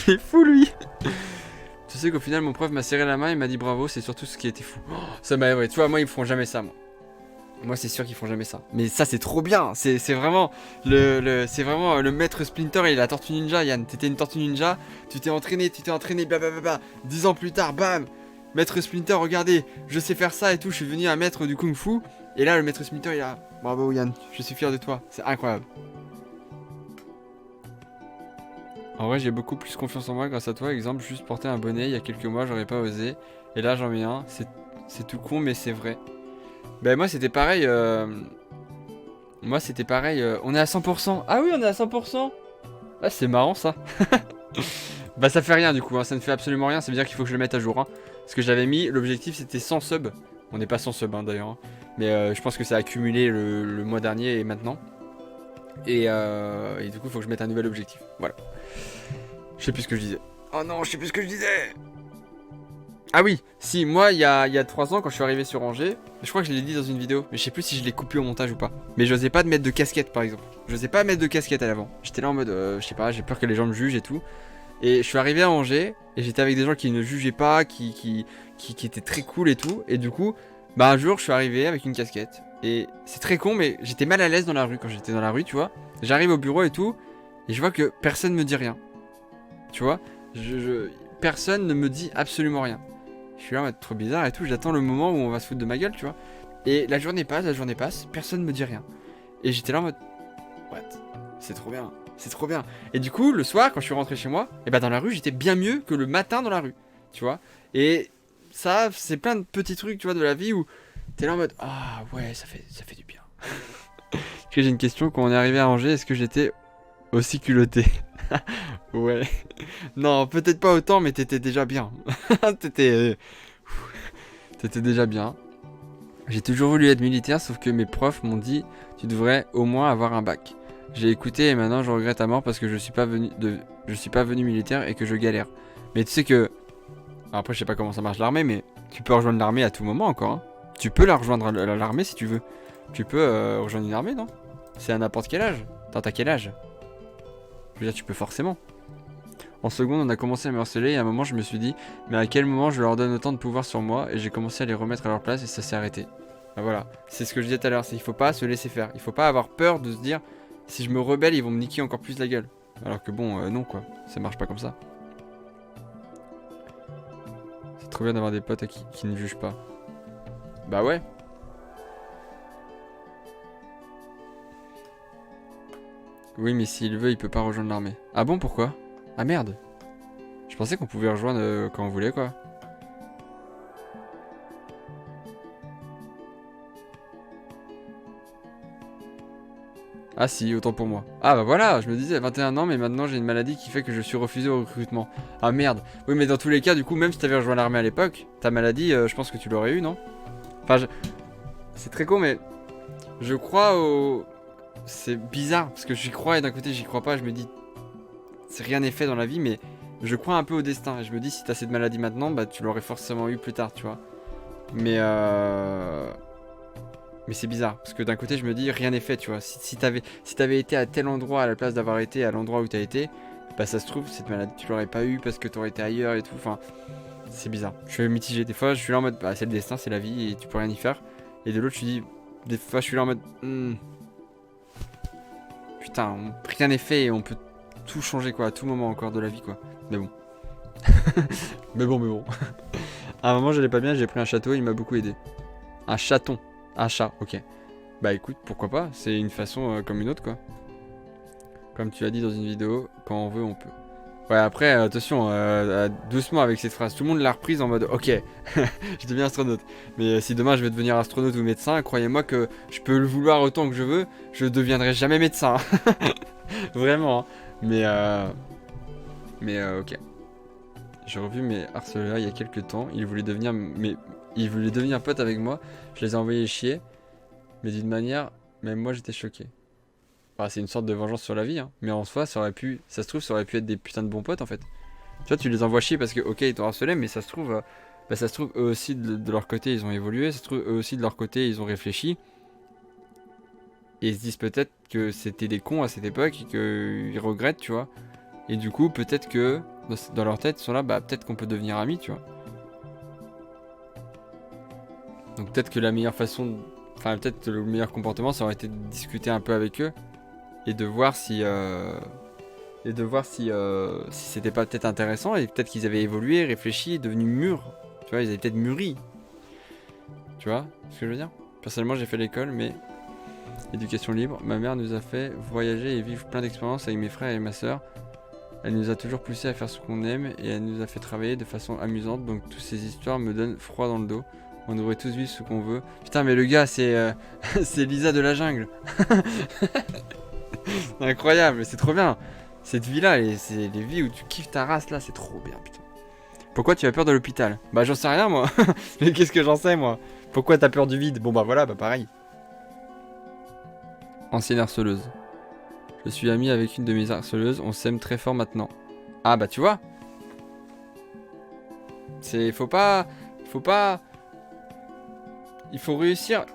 Il est fou lui. Tu sais qu'au final mon prof m'a serré la main et m'a dit bravo, c'est surtout ce qui était fou. Oh, ça m'a... Ouais, tu vois, moi ils me feront jamais ça, moi. Moi c'est sûr qu'ils font jamais ça. Mais ça c'est trop bien. C'est vraiment c'est vraiment le maître Splinter et la tortue ninja. Yann, t'étais une tortue ninja. Tu t'es entraîné, blablabla. 10 ans plus tard, bam. Maître Splinter, regardez, je sais faire ça et tout. Je suis devenu un maître du kung fu. Et là le maître Splinter il est là. Bravo Yann, je suis fier de toi. C'est incroyable. En vrai j'ai beaucoup plus confiance en moi grâce à toi. Exemple, juste porter un bonnet il y a quelques mois j'aurais pas osé. Et là j'en mets un. C'est tout con mais c'est vrai. Ben moi c'était pareil. Moi c'était pareil. On est à 100%. Ah oui on est à 100%. Ah c'est marrant ça. Bah ça fait rien du coup. Hein. Ça ne fait absolument rien. Ça veut dire qu'il faut que je le mette à jour. Hein. Parce que j'avais mis. L'objectif c'était 100 subs. On n'est pas 100 subs hein, d'ailleurs. Hein. Mais je pense que ça a accumulé le mois dernier et maintenant. Et du coup il faut que je mette un nouvel objectif. Voilà. Je sais plus ce que je disais. Oh non je sais plus ce que je disais. Ah oui, si, moi, il y a 3 ans, quand je suis arrivé sur Angers, je crois que je l'ai dit dans une vidéo, mais je sais plus si je l'ai coupé au montage ou pas. Mais j'osais pas de mettre de casquette, par exemple. J'osais pas mettre de casquette à l'avant. J'étais là en mode, je sais pas, j'ai peur que les gens me jugent et tout. Et je suis arrivé à Angers, et j'étais avec des gens qui ne jugeaient pas, qui étaient très cool et tout. Et du coup, bah un jour, je suis arrivé avec une casquette. Et c'est très con, mais j'étais mal à l'aise dans la rue, quand j'étais dans la rue, tu vois. J'arrive au bureau et tout, et je vois que personne me dit rien. Tu vois, personne ne me dit absolument rien. Je suis là en mode trop bizarre et tout, j'attends le moment où on va se foutre de ma gueule, tu vois. Et la journée passe, personne me dit rien. Et j'étais là en mode, what? C'est trop bien, c'est trop bien. Et du coup, le soir, quand je suis rentré chez moi, et bah dans la rue, j'étais bien mieux que le matin dans la rue, tu vois. Et ça, c'est plein de petits trucs, tu vois, de la vie où t'es là en mode, ah ouais, ça fait du bien. J'ai une question, quand on est arrivé à Angers, est-ce que j'étais aussi culotté? Ouais. Non, peut-être pas autant, mais t'étais déjà bien. T'étais déjà bien. J'ai toujours voulu être militaire, sauf que mes profs m'ont dit tu devrais au moins avoir un bac. J'ai écouté et maintenant je regrette à mort parce que je suis pas venu militaire et que je galère. Mais tu sais que après je sais pas comment ça marche l'armée, mais tu peux rejoindre l'armée à tout moment encore. Hein. Tu peux la rejoindre l'armée si tu veux. Tu peux rejoindre une armée, non? C'est à n'importe quel âge. T'as quel âge? Je veux dire, tu peux forcément. En seconde, on a commencé à me harceler et à un moment, je me suis dit, mais à quel moment je leur donne autant de pouvoir sur moi? Et j'ai commencé à les remettre à leur place et ça s'est arrêté. Ben voilà, c'est ce que je disais tout à l'heure, c'est qu'il faut pas se laisser faire. Il faut pas avoir peur de se dire, si je me rebelle, ils vont me niquer encore plus la gueule. Alors que bon, non quoi, ça marche pas comme ça. C'est trop bien d'avoir des potes qui ne jugent pas. Bah ouais. Oui, mais s'il veut, il peut pas rejoindre l'armée. Ah bon, pourquoi? Ah merde. Je pensais qu'on pouvait rejoindre quand on voulait, quoi. Ah si, autant pour moi. Ah bah voilà, je me disais 21 ans, mais maintenant j'ai une maladie qui fait que je suis refusé au recrutement. Ah merde. Oui, mais dans tous les cas, du coup, même si t'avais rejoint l'armée à l'époque, ta maladie, je pense que tu l'aurais eu, non? Enfin, c'est très con, mais je crois au... C'est bizarre, parce que j'y crois et d'un côté j'y crois pas, je me dis... Rien n'est fait dans la vie, mais je crois un peu au destin. Et je me dis, si t'as cette maladie maintenant, bah tu l'aurais forcément eu plus tard, tu vois. Mais c'est bizarre, parce que d'un côté je me dis, rien n'est fait, tu vois. Si t'avais été à tel endroit à la place d'avoir été à l'endroit où t'as été, bah ça se trouve, cette maladie tu l'aurais pas eu parce que t'aurais été ailleurs et tout. Enfin, c'est bizarre. Je suis mitigé. Des fois, je suis là en mode, bah c'est le destin, c'est la vie et tu peux rien y faire. Et de l'autre, je dis, des fois, je suis là en mode, putain, rien n'est fait et on peut tout changer quoi, à tout moment encore de la vie quoi. Mais bon. mais bon. À un moment j'allais pas bien, j'ai pris un château, il m'a beaucoup aidé. Un chaton. Un chat, ok. Bah écoute, pourquoi pas, c'est une façon comme une autre quoi. Comme tu as dit dans une vidéo, quand on veut on peut. Ouais après attention, doucement avec cette phrase, tout le monde l'a reprise en mode ok, je deviens astronaute. Mais si demain je vais devenir astronaute ou médecin, croyez-moi que je peux le vouloir autant que je veux, je deviendrai jamais médecin. Vraiment. Hein. Mais ok. J'ai revu mes harceleurs il y a quelques temps, ils voulaient devenir potes avec moi, je les ai envoyés chier. Mais d'une manière, même moi j'étais choqué. Enfin, c'est une sorte de vengeance sur la vie, hein. Mais en soi, ça se trouve, ça aurait pu être des putains de bons potes en fait. Tu vois, tu les envoies chier parce que, ok, ils t'ont harcelé, mais ça se trouve, eux aussi de leur côté, ils ont évolué. Ça se trouve, eux aussi de leur côté, ils ont réfléchi. Et ils se disent peut-être que c'était des cons à cette époque et qu'ils regrettent, tu vois. Et du coup, peut-être que dans leur tête, ils sont là, bah peut-être qu'on peut devenir amis, tu vois. Donc peut-être que la meilleure façon. Enfin, peut-être le meilleur comportement, ça aurait été de discuter un peu avec eux et de voir si si c'était pas peut-être intéressant et peut-être qu'ils avaient évolué, réfléchi, devenu mûrs. Tu vois, ils avaient peut-être mûri. Tu vois ce que je veux dire? Personnellement, j'ai fait l'école, mais éducation libre. Ma mère nous a fait voyager et vivre plein d'expériences avec mes frères et ma soeur. Elle nous a toujours poussé à faire ce qu'on aime et elle nous a fait travailler de façon amusante. Donc toutes ces histoires me donnent froid dans le dos. On devrait tous vivre ce qu'on veut. Putain, mais le gars, c'est c'est Lisa de la jungle. Incroyable, c'est trop bien. Cette vie-là, c'est les vies où tu kiffes ta race, là, c'est trop bien, putain. Pourquoi tu as peur de l'hôpital? Bah, j'en sais rien, moi. Mais qu'est-ce que j'en sais, moi? Pourquoi t'as peur du vide? Bon, bah voilà, bah pareil. Ancienne harceleuse. Je suis ami avec une de mes harceleuses, on s'aime très fort maintenant. Ah, bah tu vois. Faut pas... Il faut réussir.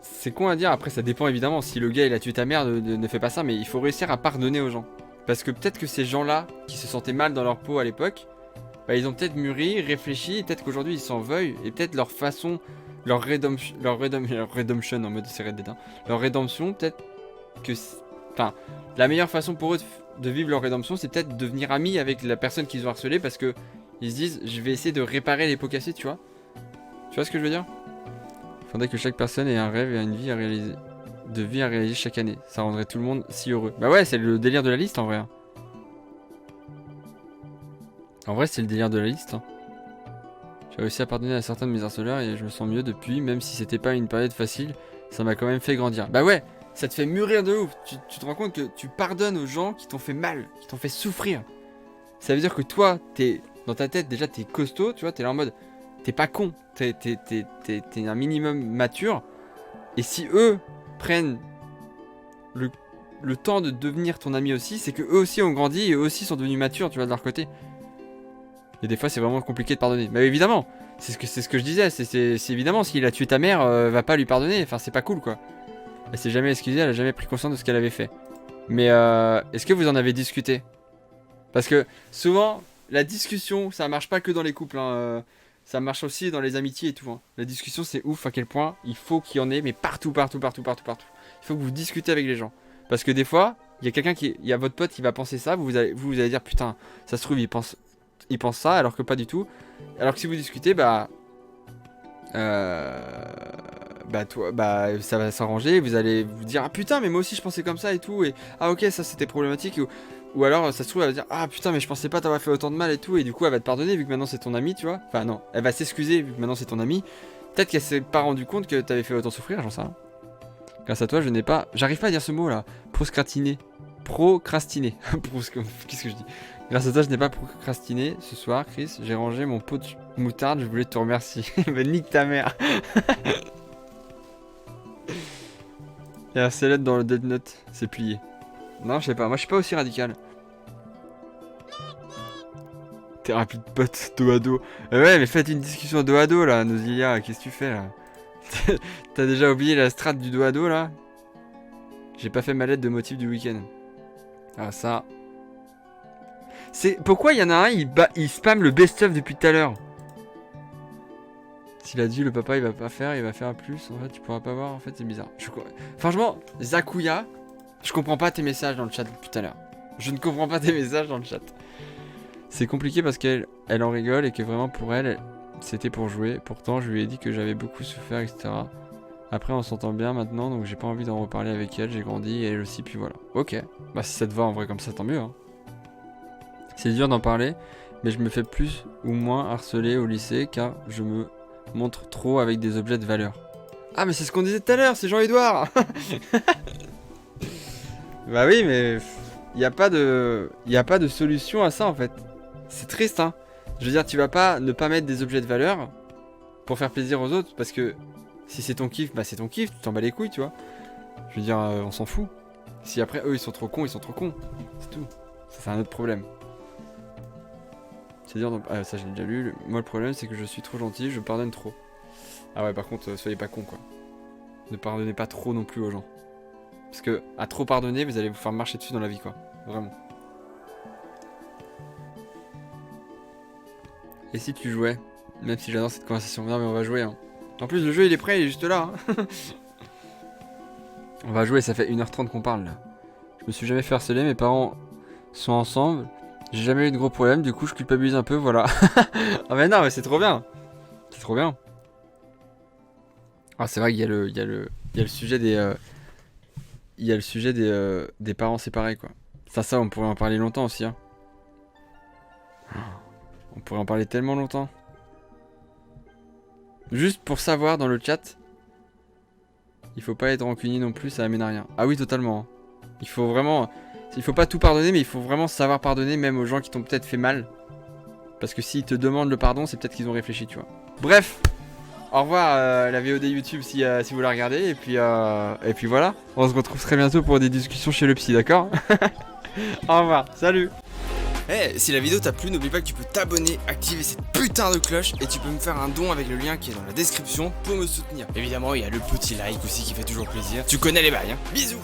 C'est con à dire, après ça dépend évidemment. Si le gars il a tué ta mère, ne fais pas ça, mais il faut réussir à pardonner aux gens. Parce que peut-être que ces gens-là, qui se sentaient mal dans leur peau à l'époque, bah, ils ont peut-être mûri, réfléchi, et peut-être qu'aujourd'hui ils s'en veuillent, et peut-être leur façon, leur redemption en mode c'est Red Dead, hein, leur rédemption, peut-être que. Enfin, la meilleure façon pour eux de vivre leur rédemption, c'est peut-être de devenir amis avec la personne qu'ils ont harcelée parce que ils se disent, je vais essayer de réparer les pots cassés, tu vois. Tu vois ce que je veux dire? Faudrait que chaque personne ait un rêve et une vie à réaliser. De vie à réaliser chaque année. Ça rendrait tout le monde si heureux. Bah ouais, c'est le délire de la liste en vrai. En vrai, c'est le délire de la liste. Hein. J'ai réussi à pardonner à certains de mes harceleurs et je me sens mieux depuis, même si c'était pas une période facile, ça m'a quand même fait grandir. Bah ouais, ça te fait mûrir de ouf. Tu te rends compte que tu pardonnes aux gens qui t'ont fait mal, qui t'ont fait souffrir. Ça veut dire que toi, dans ta tête, déjà, t'es costaud, tu vois, t'es là en mode, t'es pas con, t'es un minimum mature. Et si eux prennent le temps de devenir ton ami aussi, c'est que eux aussi ont grandi et eux aussi sont devenus matures, tu vois, de leur côté. Et des fois, c'est vraiment compliqué de pardonner. Mais évidemment, c'est ce que je disais, c'est évidemment, s'il a tué ta mère, va pas lui pardonner, enfin, c'est pas cool, quoi. Elle s'est jamais excusée, elle a jamais pris conscience de ce qu'elle avait fait. Mais est-ce que vous en avez discuté? Parce que souvent, la discussion, ça marche pas que dans les couples, hein. Ça marche aussi dans les amitiés et tout. Hein. La discussion, c'est ouf à quel point il faut qu'il y en ait, mais partout. Il faut que vous discutez avec les gens. Parce que des fois, il y a quelqu'un il y a votre pote qui va penser ça, vous allez dire putain, ça se trouve, il pense ça, alors que pas du tout. Alors que si vous discutez, bah ça va s'arranger, vous allez vous dire ah putain, mais moi aussi je pensais comme ça et tout, et ah ok, ça c'était problématique. Ou alors, ça se trouve, elle va dire ah putain, mais je pensais pas t'avoir fait autant de mal et tout, et du coup, elle va te pardonner vu que maintenant c'est ton ami, tu vois. Enfin, non, elle va s'excuser vu que maintenant c'est ton ami. Peut-être qu'elle s'est pas rendu compte que t'avais fait autant souffrir, j'en sais rien. Grâce à toi, j'arrive pas à dire ce mot là. Procrastiner. Qu'est-ce que je dis? Grâce à toi, je n'ai pas procrastiné. Ce soir, Chris, j'ai rangé mon pot de moutarde, je voulais te remercier. Mais nique ta mère. Il y a un célèbre dans le Dead Note, c'est plié. Non, je sais pas, moi je suis pas aussi radical. Thérapie de potes, dos à dos. Ouais, mais faites une discussion dos à dos là, Nosilia, qu'est-ce que tu fais là? T'as déjà oublié la strat du dos à dos là? J'ai pas fait ma lettre de motif du week-end. Ah, ça. Pourquoi il y en a un, il spam le best-of depuis tout à l'heure? S'il a dit le papa il va pas faire, il va faire plus. En fait, tu pourras pas voir, en fait, c'est bizarre. Franchement, Zakuya. Je comprends pas tes messages dans le chat depuis tout à l'heure. Je ne comprends pas tes messages dans le chat. C'est compliqué parce qu'elle en rigole et que vraiment pour elle, c'était pour jouer. Pourtant, je lui ai dit que j'avais beaucoup souffert, etc. Après on s'entend bien maintenant, donc j'ai pas envie d'en reparler avec elle, j'ai grandi et elle aussi, puis voilà. Ok, bah si ça te va en vrai comme ça, tant mieux hein. C'est dur d'en parler, mais je me fais plus ou moins harceler au lycée car je me montre trop avec des objets de valeur. Ah mais c'est ce qu'on disait tout à l'heure, c'est Jean-Edouard. Bah oui, mais il y a pas de solution à ça en fait. C'est triste hein. Je veux dire, tu vas pas ne pas mettre des objets de valeur pour faire plaisir aux autres, parce que si c'est ton kiff, bah c'est ton kiff, tu t'en bats les couilles, tu vois. Je veux dire, on s'en fout. Si après eux ils sont trop cons, c'est tout. Ça c'est un autre problème. C'est dur, ah ça j'ai déjà lu. Moi le problème c'est que je suis trop gentil, je pardonne trop. Ah ouais, par contre, soyez pas cons quoi. Ne pardonnez pas trop non plus aux gens. Parce que à trop pardonner, vous allez vous faire marcher dessus dans la vie quoi. Vraiment. Et si tu jouais? Même si j'adore cette conversation. Non mais on va jouer hein. En plus le jeu il est prêt, il est juste là hein. On va jouer, ça fait 1h30 qu'on parle là. Je me suis jamais fait harceler, mes parents sont ensemble. J'ai jamais eu de gros problèmes, du coup je culpabilise un peu, voilà. Ah mais non mais c'est trop bien. C'est trop bien. Ah c'est vrai qu'il y a le sujet des... il y a le sujet des parents séparés quoi. Ça on pourrait en parler longtemps aussi hein. On pourrait en parler tellement longtemps. Juste pour savoir dans le chat, il faut pas être rancunier non plus, ça amène à rien. Ah oui totalement. Il faut vraiment... Il faut pas tout pardonner, mais il faut vraiment savoir pardonner même aux gens qui t'ont peut-être fait mal. Parce que s'ils te demandent le pardon, c'est peut-être qu'ils ont réfléchi, tu vois. Bref, au revoir la VOD YouTube si vous la regardez. Et puis voilà, on se retrouve très bientôt pour des discussions chez le psy, d'accord? Au revoir, salut. Hey, si la vidéo t'a plu, n'oublie pas que tu peux t'abonner, activer cette putain de cloche et tu peux me faire un don avec le lien qui est dans la description pour me soutenir. Évidemment, il y a le petit like aussi qui fait toujours plaisir. Tu connais les bails, hein. Bisous.